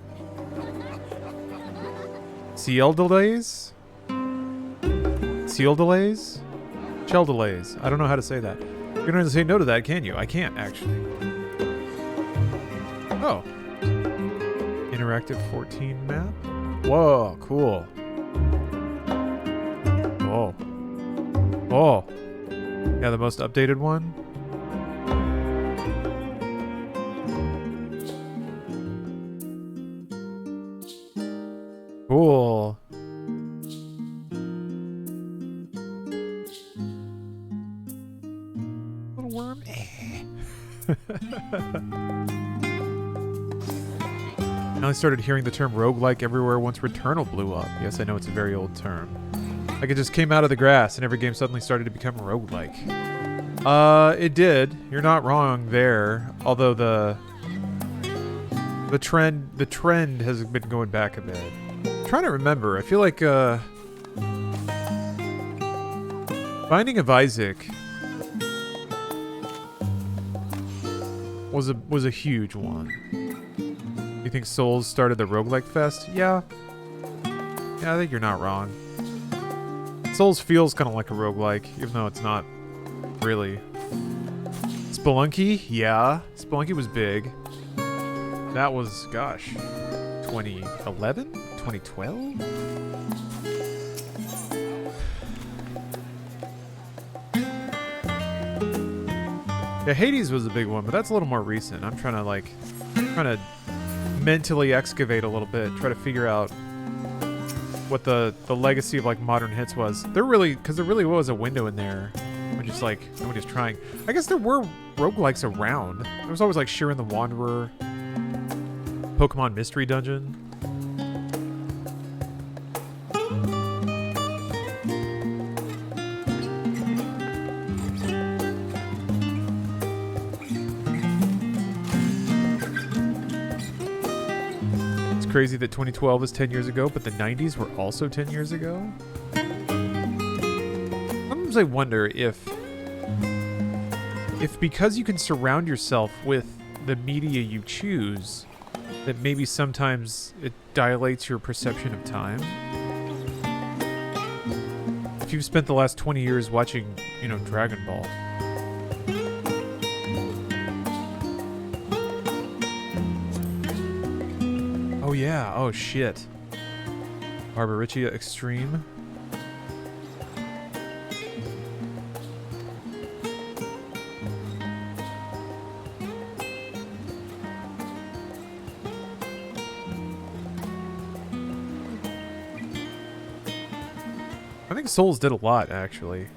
[SPEAKER 2] delays? Seal delays? Shell delays. I don't know how to say that. You're going to say no to that, can you? I can't, actually. Oh. Interactive 14 map? Whoa, cool. Whoa. Oh. Yeah, the most updated one? Cool. Little worm. Now I started hearing the term roguelike everywhere once Returnal blew up. Yes, I know it's a very old term. Like it just came out of the grass and every game suddenly started to become roguelike. It did. You're not wrong there. Although the trend has been going back a bit. I'm trying to remember. I feel like Binding of Isaac was a huge one. You think Souls started the roguelike fest? Yeah. Yeah, I think you're not wrong. Souls feels kind of like a roguelike, even though it's not really. Spelunky? Yeah. Spelunky was big. That was, gosh, 2011? 2012? Yeah, Hades was a big one, but that's a little more recent. I'm trying to mentally excavate a little bit, try to figure out what the legacy of like modern hits was. There really was a window in there when just like nobody's trying. I guess there were roguelikes around. There was always like Shiren the Wanderer, Pokemon Mystery Dungeon. crazy that 2012 is 10 years ago, but the 90s were also 10 years ago. Sometimes I wonder if because you can surround yourself with the media you choose, that maybe sometimes it dilates your perception of time. If you've spent the last 20 years watching, you know, Dragon Ball. Oh yeah, oh shit. Barbaricia Extreme. I think Souls did a lot, actually.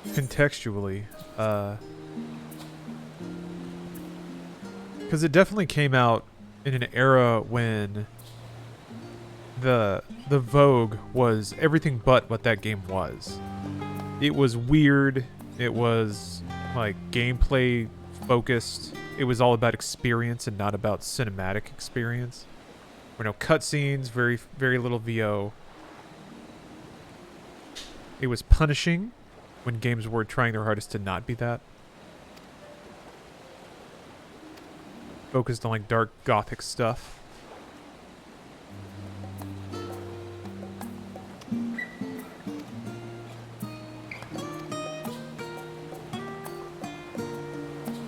[SPEAKER 2] Contextually. Because it definitely came out in an era when the vogue was everything but what that game was. It was weird. It was, like, gameplay focused. It was all about experience and not about cinematic experience. There were no cutscenes, very, very little VO. It was punishing when games were trying their hardest to not be that. Focused on like dark gothic stuff.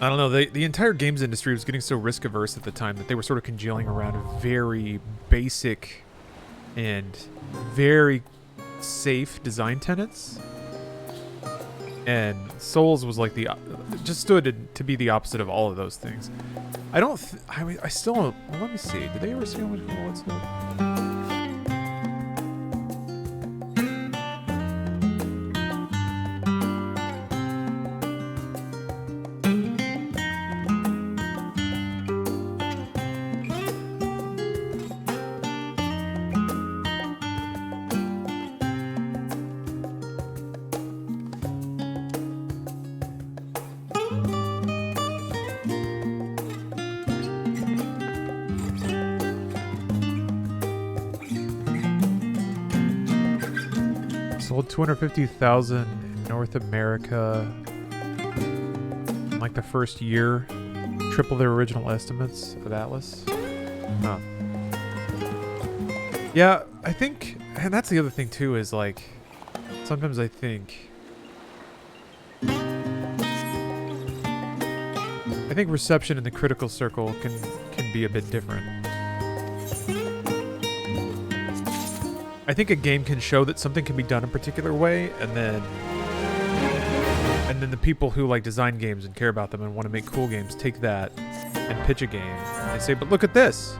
[SPEAKER 2] I don't know, the entire games industry was getting so risk averse at the time that they were sort of congealing around very basic and very safe design tenets. And Souls was like just stood to be the opposite of all of those things. I don't, I still don't, well, let me see. Did they ever see how much bullets though? Sold 250,000 in North America in like the first year. Triple their original estimates of Atlas. Huh. Yeah, I think, and that's the other thing too, is like, sometimes I think reception in the critical circle can be a bit different. I think a game can show that something can be done a particular way, and then the people who like design games and care about them and want to make cool games take that and pitch a game. And they say, but look at this.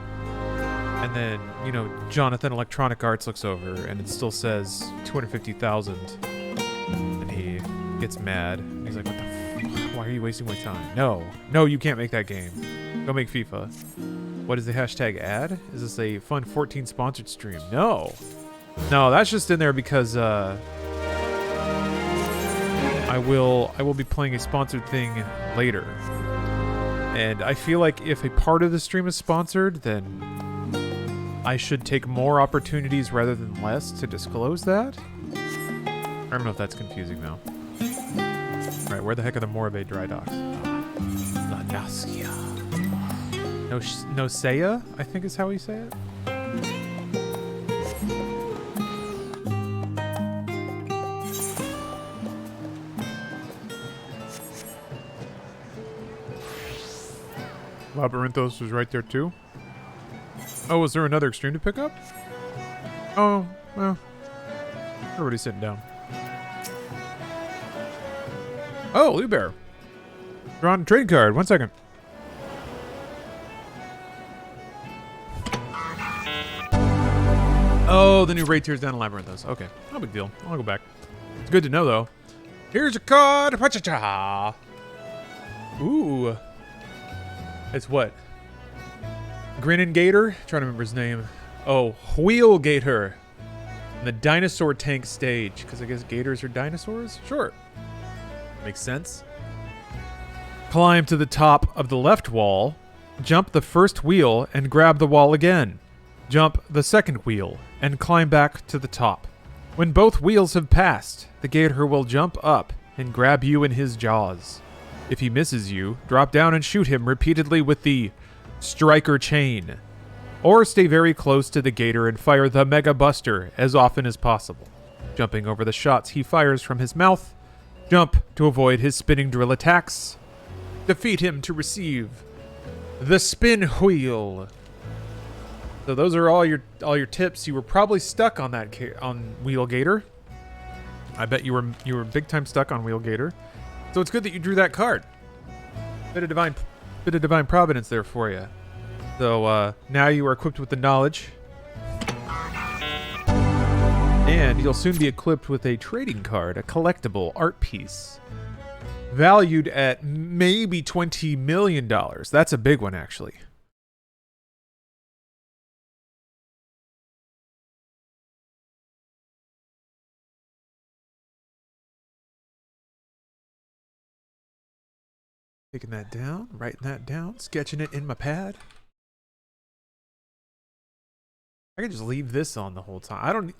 [SPEAKER 2] And then, you know, Jonathan Electronic Arts looks over and it still says 250,000. And he gets mad. And he's like, what the fuck? Why are you wasting my time? No, you can't make that game. Go make FIFA. What is the hashtag ad? Is this a Fun 14 sponsored stream? No, that's just in there because I will be playing a sponsored thing later. And I feel like if a part of the stream is sponsored, then I should take more opportunities rather than less to disclose that. I don't know if that's confusing though. Alright, where the heck are the Morave dry docks? La Naskia. Nosea, I think is how we say it. Labyrinthos was right there too. Oh, was there another extreme to pick up? Oh, well. Everybody's sitting down. Oh, Lou Bear. Drawn a trade card. 1 second. Oh, the new raid tiers down in Labyrinthos. Okay, no big deal. I'll go back. It's good to know, though. Here's a card. Cha-cha-cha. Ooh. It's what? Grinning Gator? Trying to remember his name. Oh, Wheel Gator. And the dinosaur tank stage. Because I guess gators are dinosaurs? Sure. Makes sense. Climb to the top of the left wall Jump the first wheel and grab the wall again. Jump the second wheel and climb back to the top. When both wheels have passed, the gator will jump up and grab you in his jaws. If he misses you, drop down and shoot him repeatedly with the striker chain. Or stay very close to the gator and fire the Mega Buster as often as possible, jumping over the shots he fires from his mouth. Jump to avoid his spinning drill attacks. Defeat him to receive the spin wheel. So those are all your tips. You were probably stuck on that on Wheel Gator. I bet you were big time stuck on Wheel Gator. So it's good that you drew that card. Bit of divine providence there for you. So now you are equipped with the knowledge, and you'll soon be equipped with a trading card, a collectible art piece, valued at maybe $20 million. That's a big one, actually. Taking that down, writing that down, sketching it in my pad. I can just leave this on the whole time.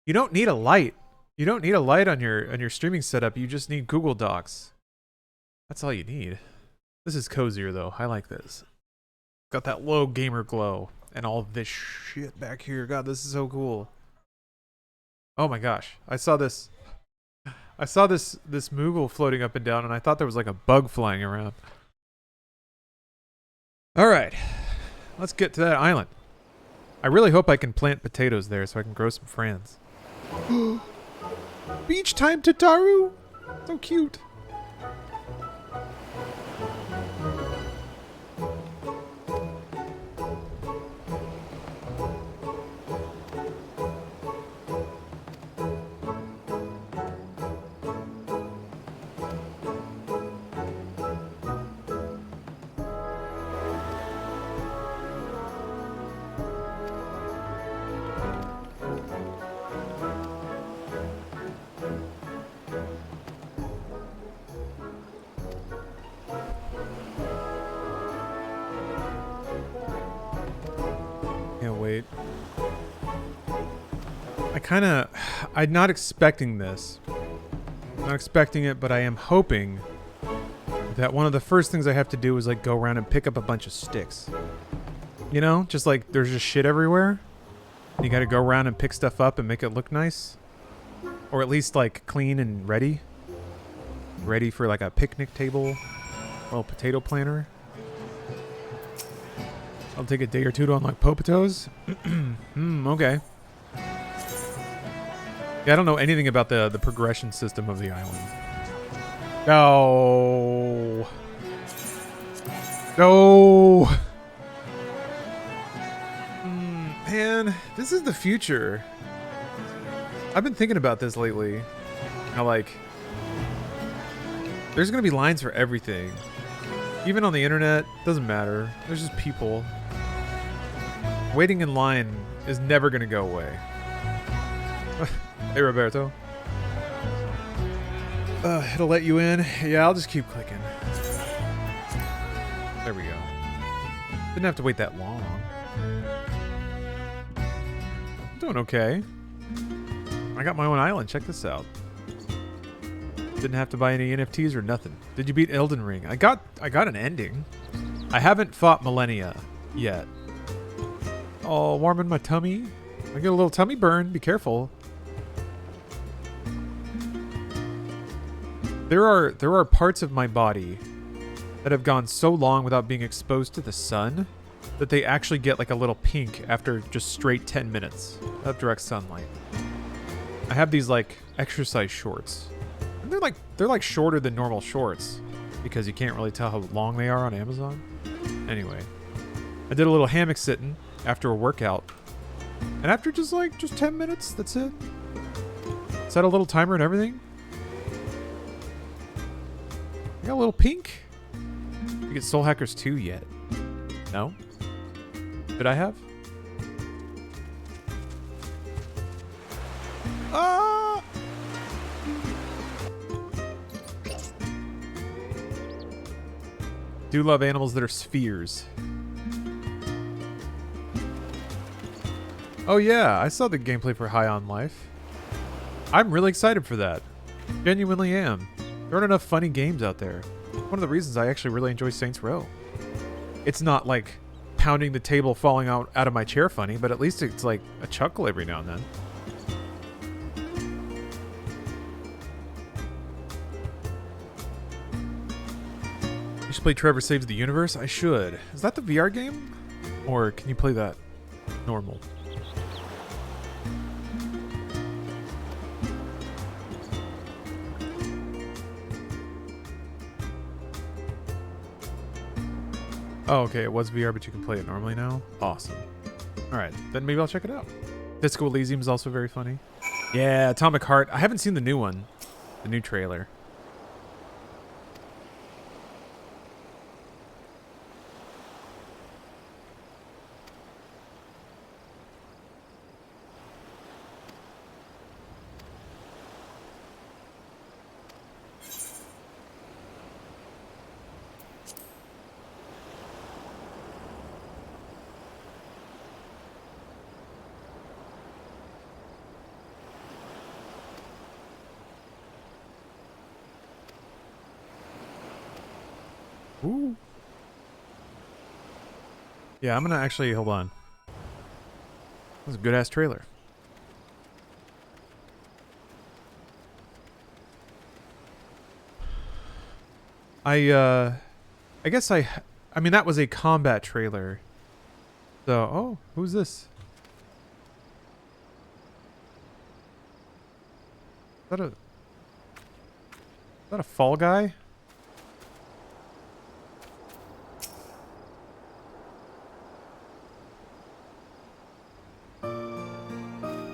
[SPEAKER 2] You don't need a light. You don't need a light on your streaming setup. You just need Google Docs. That's all you need. This is cozier though. I like this. Got that low gamer glow and all this shit back here. God, this is so cool. Oh my gosh. I saw this Moogle floating up and down, and I thought there was like a bug flying around. All right, let's get to that island. I really hope I can plant potatoes there so I can grow some friends. Beach time, Tataru! So cute. Wait. I'm not expecting this. I'm not expecting it, but I am hoping that one of the first things I have to do is like go around and pick up a bunch of sticks. You know, just like there's just shit everywhere. You gotta go around and pick stuff up and make it look nice. Or at least like clean and ready. Ready for like a picnic table. Little potato planter. I'll take a day or two to unlock potatoes. Okay. Yeah, I don't know anything about the progression system of the island. No. No. Man, this is the future. I've been thinking about this lately. How like there's gonna be lines for everything. Even on the internet, doesn't matter. There's just people. Waiting in line is never gonna go away. Hey, Roberto. It'll let you in. Yeah, I'll just keep clicking. There we go. Didn't have to wait that long. I'm doing okay. I got my own island. Check this out. Didn't have to buy any NFTs or nothing. Did you beat Elden Ring? I got an ending. I haven't fought Millennia yet. Oh, warming my tummy. I get a little tummy burn. Be careful. There are parts of my body that have gone so long without being exposed to the sun that they actually get like a little pink after just straight 10 minutes of direct sunlight. I have these like exercise shorts. And they're like shorter than normal shorts because you can't really tell how long they are on Amazon. Anyway, I did a little hammock sitting after a workout. And after just 10 minutes, that's it. Set a little timer and everything. I got a little pink. You get Soul Hackers 2 yet? No? Did I have? Ah! Do love animals that are spheres. Oh yeah, I saw the gameplay for High on Life. I'm really excited for that. Genuinely am. There aren't enough funny games out there. One of the reasons I actually really enjoy Saints Row. It's not like pounding the table falling out of my chair funny, but at least it's like a chuckle every now and then. You should play Trevor Saves the Universe? I should. Is that the VR game? Or can you play that normal? Oh, okay, it was VR, but you can play it normally now? Awesome. Alright, then maybe I'll check it out. Disco Elysium is also very funny. Yeah, Atomic Heart. I haven't seen the new one. The new trailer. Ooh. Yeah, I'm gonna actually hold on. That was a good ass trailer. I guess I mean that was a combat trailer. So, oh, who's this? Is that a Fall Guy?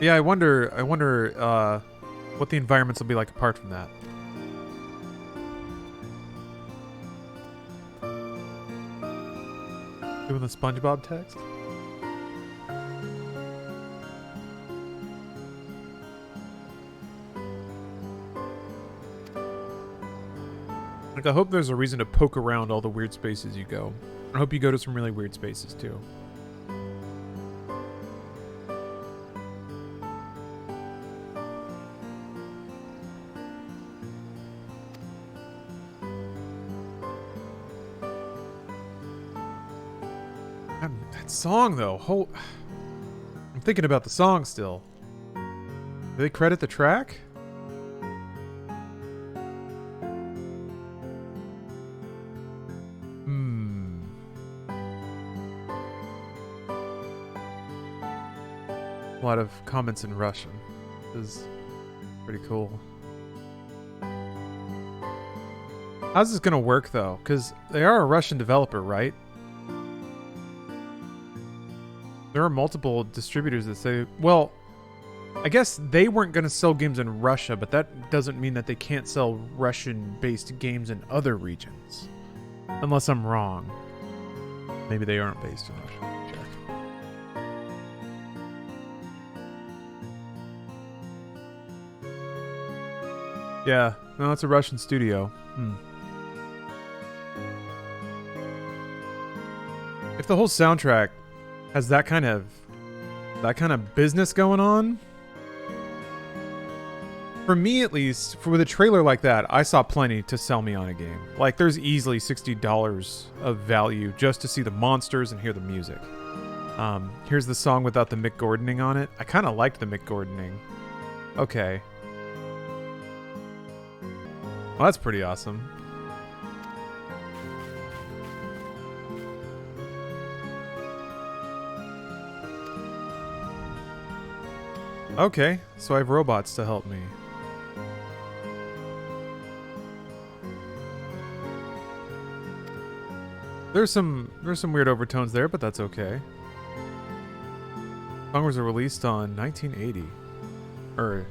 [SPEAKER 2] Yeah, I wonder what the environments will be like apart from that. Doing the SpongeBob text? Like, I hope there's a reason to poke around all the weird spaces you go. I hope you go to some really weird spaces too. That song though, I'm thinking about the song still. Do they credit the track? A lot of comments in Russian. This is pretty cool. How's this gonna work though? Because they are a Russian developer, right? There are multiple distributors that say, well, I guess they weren't going to sell games in Russia, but that doesn't mean that they can't sell Russian-based games in other regions. Unless I'm wrong. Maybe they aren't based in Russia. Check. Yeah, no, it's a Russian studio. If the whole soundtrack has that kind of business going on, for me at least, with a trailer like that, I saw plenty to sell me on a game. Like, there's easily $60 of value just to see the monsters and hear the music. Here's the song without the Mick Gordoning on it. I kind of liked the Mick Gordoning. Okay. Well, that's pretty awesome. Okay, so I have robots to help me. There's some weird overtones there, but that's okay. Song was released on 1980. Or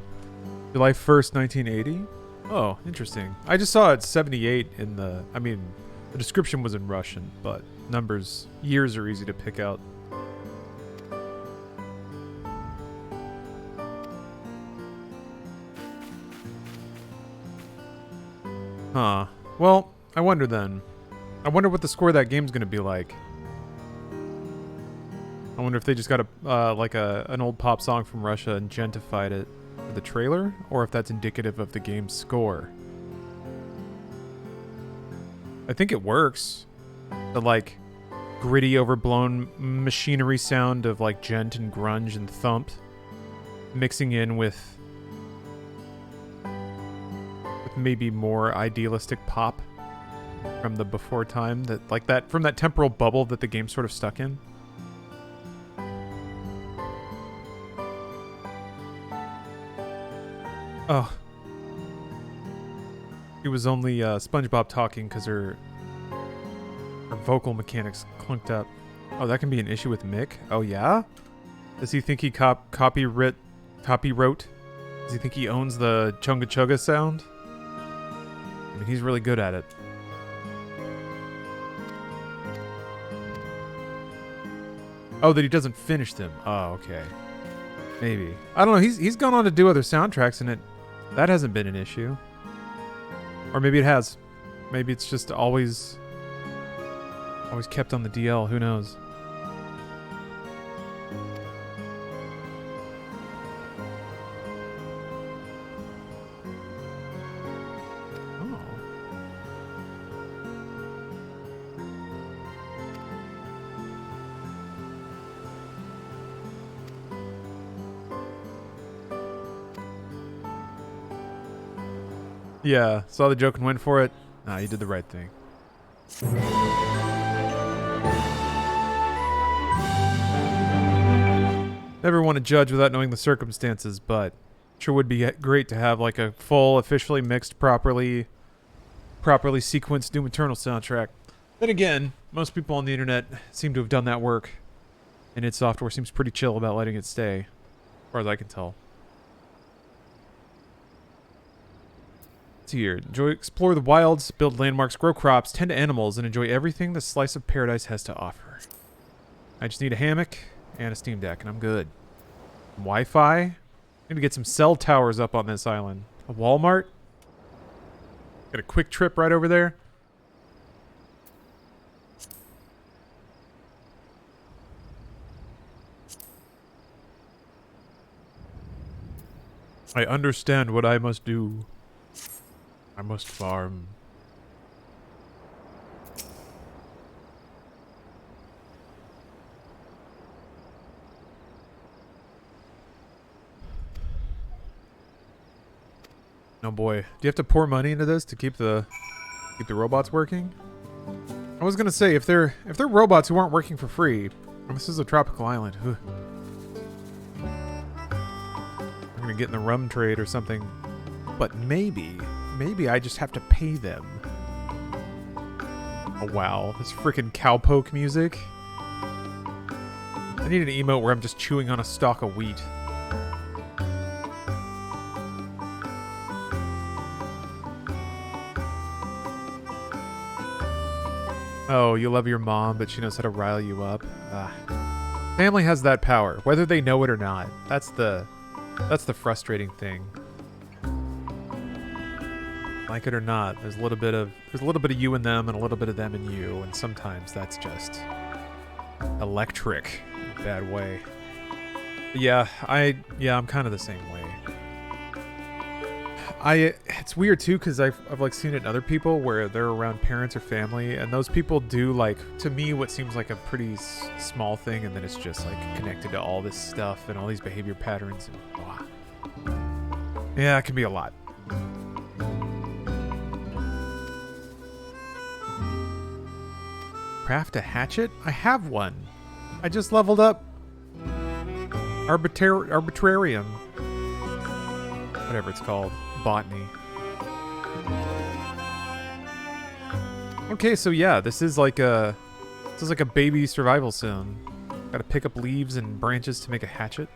[SPEAKER 2] July 1st, 1980? Oh, interesting. I just saw it 78 in the... I mean, the description was in Russian, but numbers, years are easy to pick out. Huh. Well, I wonder then. I wonder what the score of that game's gonna be like. I I wonder if they just got an old pop song from Russia and gentified it for the trailer, or if that's indicative of the game's score. I think it works. The like gritty, overblown machinery sound of like gent and grunge and thump, mixing in with maybe more idealistic pop from the before time, that from that temporal bubble that the game sort of stuck in. Oh. It was only SpongeBob talking because her vocal mechanics clunked up. Oh, that can be an issue with Mick? Oh, yeah? Does he think he copywrote? Does he think he owns the Chunga Chugga sound? I mean, he's really good at it. Oh, that he doesn't finish them. Oh, okay. Maybe. I don't know. He's gone on to do other soundtracks, and that hasn't been an issue. Or maybe it has. Maybe it's just always kept on the DL. Who knows? Yeah, saw the joke and went for it. Nah, you did the right thing. Never want to judge without knowing the circumstances, but sure would be great to have like a full, officially mixed, properly sequenced Doom Eternal soundtrack. Then again, most people on the internet seem to have done that work, and id Software seems pretty chill about letting it stay, as far as I can tell. Here. Explore the wilds, build landmarks, grow crops, tend to animals, and enjoy everything the slice of paradise has to offer. I just need a hammock and a Steam Deck, and I'm good. Wi-Fi? I need to get some cell towers up on this island. A Walmart? Got a quick trip right over there. I understand what I must do. I must farm. Oh boy. Do you have to pour money into this to keep the robots working? I was gonna say, if they're robots who aren't working for free, and this is a tropical island. I'm gonna get in the rum trade or something. But maybe I just have to pay them. Oh wow, this freaking cowpoke music. I need an emote where I'm just chewing on a stalk of wheat. Oh, you love your mom, but she knows how to rile you up. Family has that power, whether they know it or not. That's the frustrating thing. Like it or not, there's a little bit of you in them and a little bit of them in you, and sometimes that's just electric in a bad way. But yeah, I'm kind of the same way. It's weird too, because I've like seen it in other people where they're around parents or family, and those people do like, to me, what seems like a pretty small thing, and then it's just like connected to all this stuff and all these behavior patterns. And, wow. Yeah, it can be a lot. Craft a hatchet? I have one. I just leveled up. Arbitrarium. Whatever it's called. Botany. Okay, so yeah, this is like a baby survival sim. Gotta pick up leaves and branches to make a hatchet.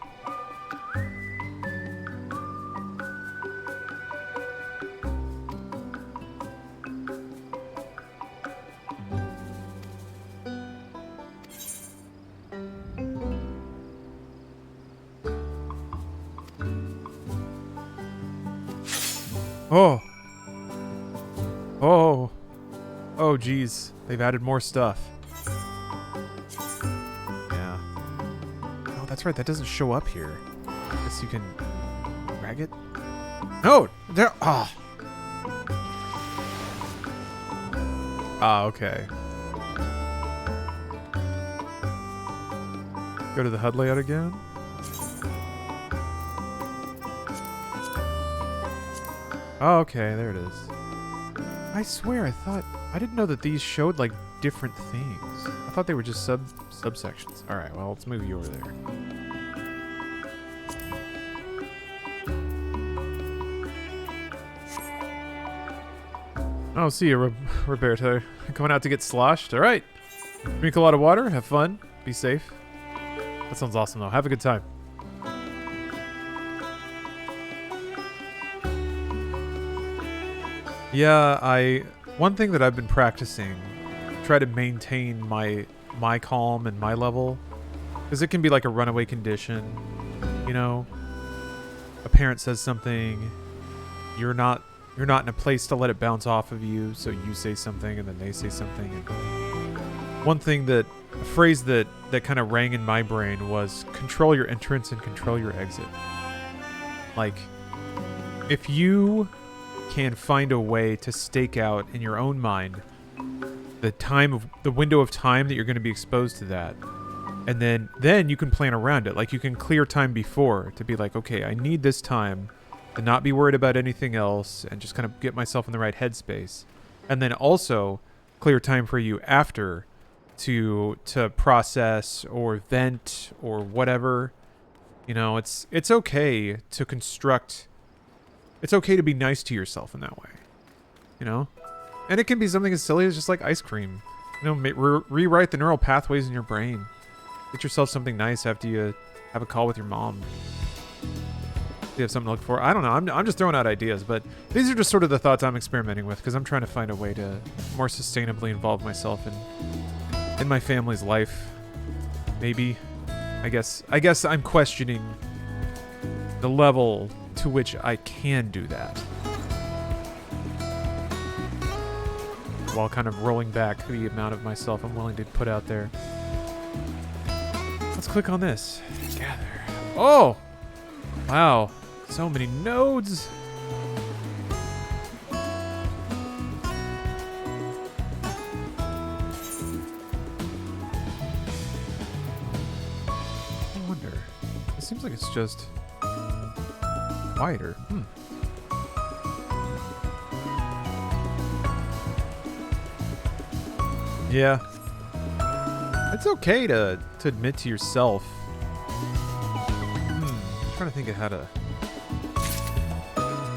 [SPEAKER 2] Oh. Oh. Oh, geez. They've added more stuff. Yeah. that's right. That doesn't show up here. I guess you can drag it. No, there. Ah. Ah, okay. Go to the HUD layout again. Oh, okay, there it is. I swear, I didn't know that these showed like different things. I thought they were just subsections. All right, well, let's move you over there. Oh, see you, Roberto. Going out to get sloshed. All right. Drink a lot of water. Have fun. Be safe. That sounds awesome, though. Have a good time. Yeah, one thing that I've been practicing, try to maintain my calm and my level, because it can be like a runaway condition. You know, a parent says something, you're not in a place to let it bounce off of you, so you say something and then they say something. And one thing a phrase that kind of rang in my brain was control your entrance and control your exit. Like, if you can find a way to stake out in your own mind the window of time that you're going to be exposed to that, and then you can plan around it. Like, you can clear time before to be like, okay, I need this time to not be worried about anything else and just kind of get myself in the right headspace. And then also clear time for you after to process or vent or whatever. You know, it's okay to construct. It's okay to be nice to yourself in that way. You know? And it can be something as silly as just like ice cream. You know, rewrite the neural pathways in your brain. Get yourself something nice after you have a call with your mom. You have something to look for. I don't know. I'm just throwing out ideas, but these are just sort of the thoughts I'm experimenting with because I'm trying to find a way to more sustainably involve myself in my family's life. Maybe. I guess I'm questioning the level to which I can do that, while kind of rolling back the amount of myself I'm willing to put out there. Let's click on this. Gather. Oh! Wow. So many nodes. I wonder. It seems like it's just quieter. Yeah. It's okay to admit to yourself. I'm trying to think of how to...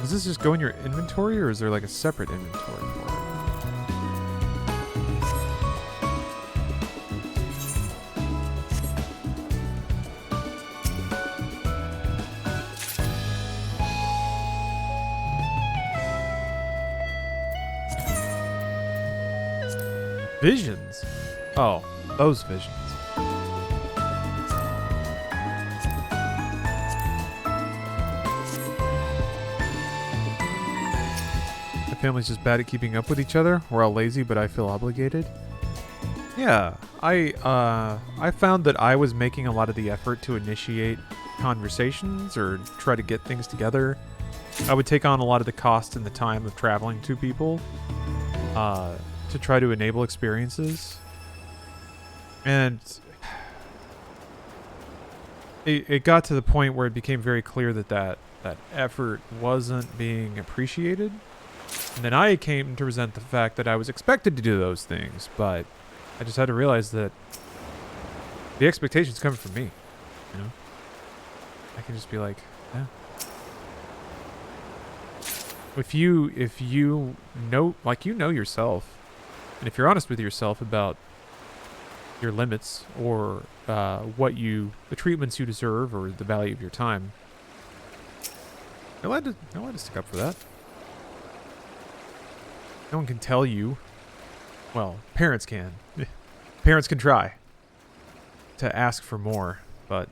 [SPEAKER 2] Does this just go in your inventory, or is there like a separate inventory for it? Visions? Oh, those visions. Family's just bad at keeping up with each other. We're all lazy, but I feel obligated. Yeah, I found that I was making a lot of the effort to initiate conversations or try to get things together. I would take on a lot of the cost and the time of traveling to people to try to enable experiences. And it got to the point where it became very clear that effort wasn't being appreciated. And then I came to resent the fact that I was expected to do those things, but I just had to realize that the expectation's coming from me, you know? I can just be like, yeah. If you know, like, you know yourself, and if you're honest with yourself about your limits or the treatments you deserve or the value of your time, you're allowed to stick up for that. No one can tell you. Well, parents can. Parents can try to ask for more, but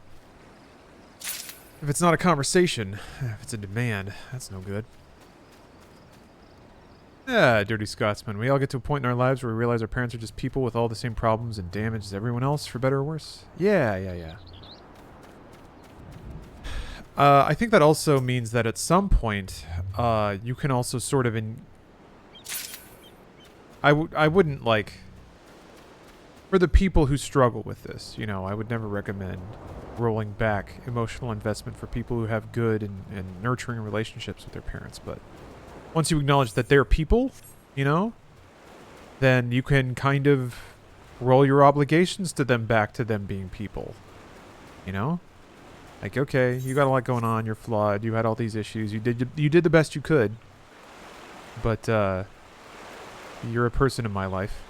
[SPEAKER 2] if it's not a conversation, if it's a demand, that's no good. Yeah, dirty Scotsman. We all get to a point in our lives where we realize our parents are just people with all the same problems and damage as everyone else, for better or worse. Yeah. I think that also means that at some point, you can also sort of I wouldn't like, for the people who struggle with this, you know, I would never recommend rolling back emotional investment for people who have good and nurturing relationships with their parents. But once you acknowledge that they're people, you know, then you can kind of roll your obligations to them back to them being people, you know? Like, okay, you got a lot going on, you're flawed, you had all these issues, you did the best you could, but you're a person in my life,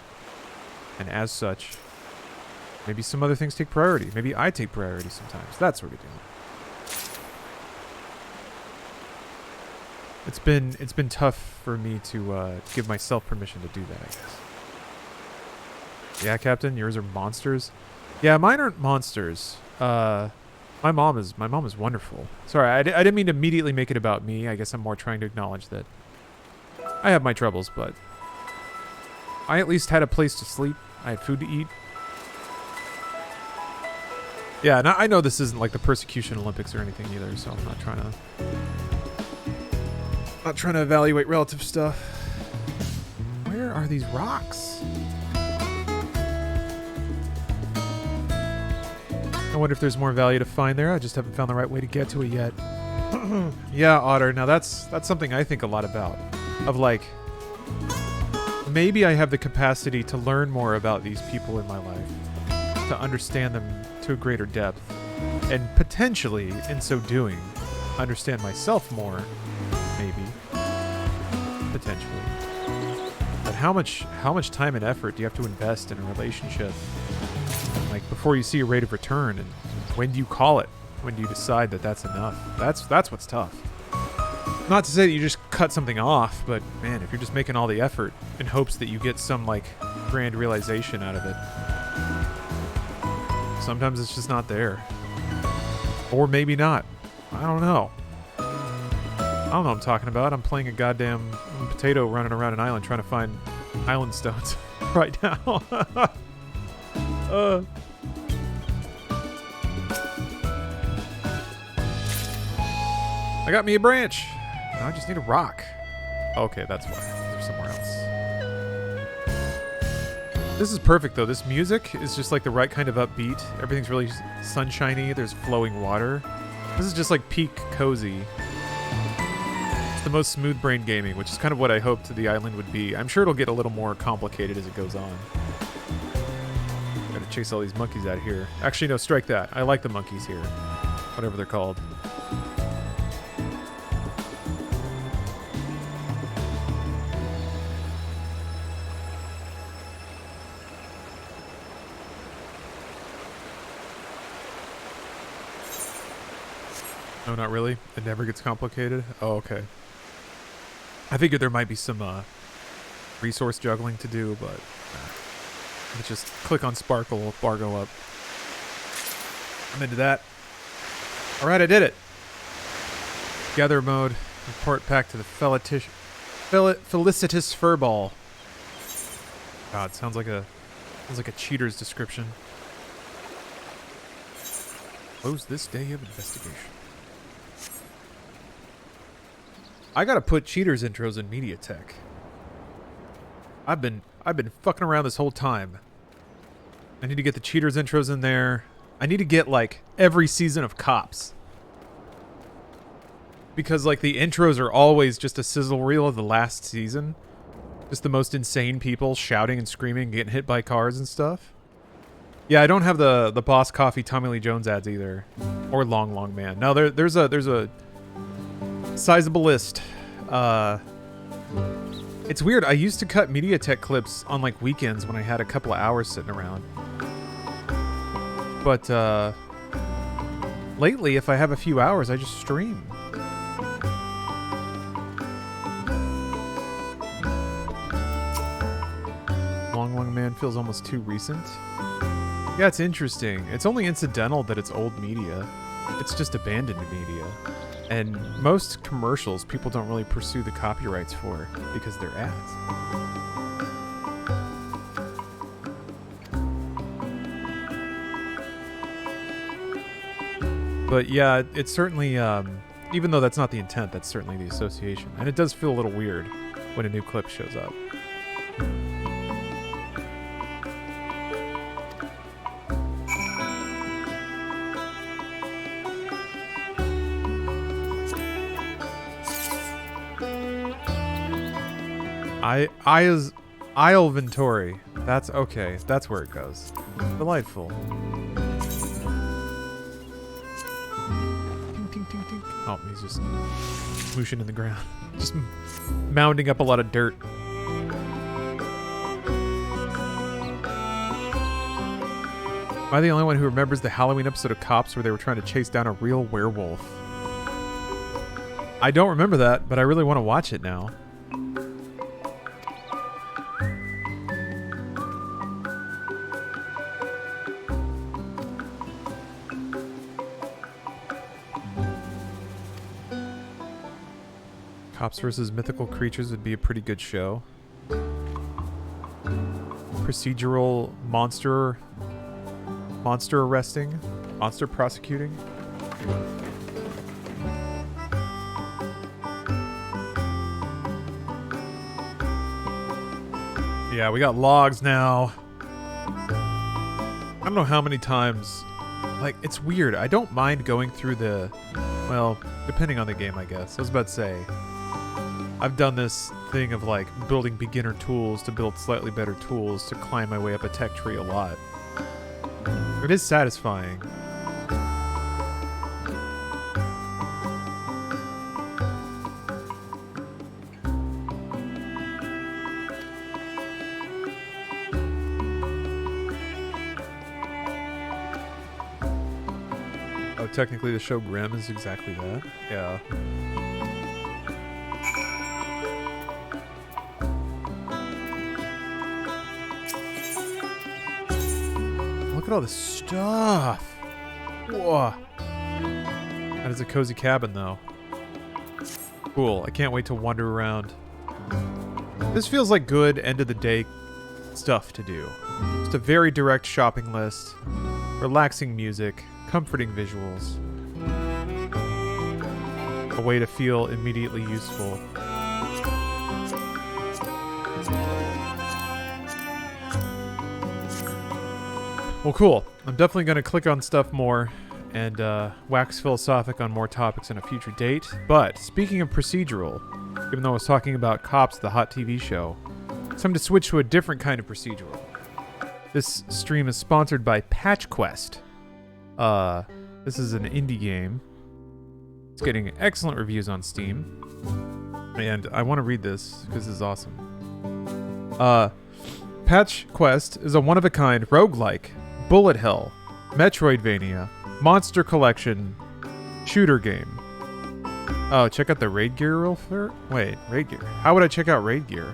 [SPEAKER 2] and as such, maybe some other things take priority. Maybe I take priority sometimes. That sort of deal. It's been tough for me to give myself permission to do that, I guess. Yeah, Captain, yours are monsters. Yeah, mine aren't monsters. My mom is wonderful. Sorry, I didn't mean to immediately make it about me. I guess I'm more trying to acknowledge that I have my troubles, but I at least had a place to sleep. I had food to eat. Yeah, and I know this isn't like the Persecution Olympics or anything either, so I'm not trying to evaluate relative stuff. Where are these rocks? I wonder if there's more value to find there. I just haven't found the right way to get to it yet. Yeah, Otter. Now that's something I think a lot about. Of like, maybe I have the capacity to learn more about these people in my life, to understand them to a greater depth, and potentially, in so doing, understand myself more. Maybe, potentially. But how much time and effort do you have to invest in a relationship? Like, before you see a rate of return, and when do you call it? When do you decide that that's enough? That's what's tough. Not to say that you just cut something off, but man, if you're just making all the effort in hopes that you get some like grand realization out of it, sometimes it's just not there. Or maybe not. I don't know. I don't know what I'm talking about. I'm playing a goddamn potato running around an island trying to find island stones right now. I got me a branch. Now I just need a rock. Okay, that's why. There's somewhere else. This is perfect, though. This music is just like the right kind of upbeat. Everything's really sunshiny. There's flowing water. This is just like peak cozy. It's the most smooth brain gaming, which is kind of what I hoped the island would be. I'm sure it'll get a little more complicated as it goes on. Gotta chase all these monkeys out of here. Actually, no, strike that. I like the monkeys here. Whatever they're called. No, not really. It never gets complicated. Oh, okay. I figured there might be some resource juggling to do, but let's just click on Sparkle, bar go up. I'm into that. All right, I did it. Gather mode. Report back to the felicitous furball. God, sounds like a cheater's description. Close this day of investigation. I gotta put cheaters intros in MediaTek. I've been fucking around this whole time. I need to get the cheaters intros in there. I need to get like every season of Cops. Because like the intros are always just a sizzle reel of the last season. Just the most insane people shouting and screaming, getting hit by cars and stuff. Yeah, I don't have the Boss Coffee Tommy Lee Jones ads either. Or Long Long Man. No, there's a sizable list. It's weird. I used to cut MediaTek clips on like weekends when I had a couple of hours sitting around. But lately, if I have a few hours, I just stream. Long Long Man feels almost too recent. Yeah, it's interesting. It's only incidental that it's old media. It's just abandoned media. And most commercials, people don't really pursue the copyrights for because they're ads. But yeah, it's certainly, even though that's not the intent, that's certainly the association. And it does feel a little weird when a new clip shows up. Isle Ventori. That's okay. That's where it goes. Delightful. Ting, ting, ting, ting. Oh, he's just smooshing in the ground. Just mounding up a lot of dirt. Am I the only one who remembers the Halloween episode of Cops where they were trying to chase down a real werewolf? I don't remember that, but I really want to watch it now. Cops versus mythical creatures would be a pretty good show. Procedural monster arresting, monster prosecuting. Yeah, we got logs now. I don't know how many times. Like, it's weird. I don't mind going through the, well, depending on the game, I guess. I was about to say, I've done this thing of like building beginner tools to build slightly better tools to climb my way up a tech tree a lot. It is satisfying. Oh, technically the show Grimm is exactly that. Yeah. Look at all this stuff. Whoa. That is a cozy cabin, though. Cool. I can't wait to wander around. This feels like good end of the day stuff to do. Just a very direct shopping list, relaxing music, comforting visuals, a way to feel immediately useful. Well, cool. I'm definitely going to click on stuff more and wax philosophic on more topics in a future date. But speaking of procedural, even though I was talking about Cops, the hot TV show, it's time to switch to a different kind of procedural. This stream is sponsored by Patch Quest. This is an indie game. It's getting excellent reviews on Steam. And I want to read this because this is awesome. Patch Quest is a one-of-a-kind roguelike, bullet hell, Metroidvania, monster collection, shooter game. Oh, check out the raid gear real fast. Wait, raid gear. How would I check out raid gear?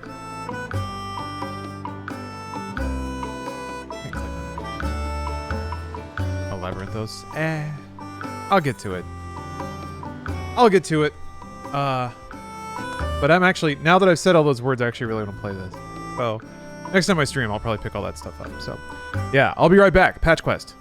[SPEAKER 2] Oh, Labyrinthos. I'll get to it. But I'm actually, now that I've said all those words, I actually really want to play this. So, next time I stream, I'll probably pick all that stuff up. So, yeah, I'll be right back. Patch Quest.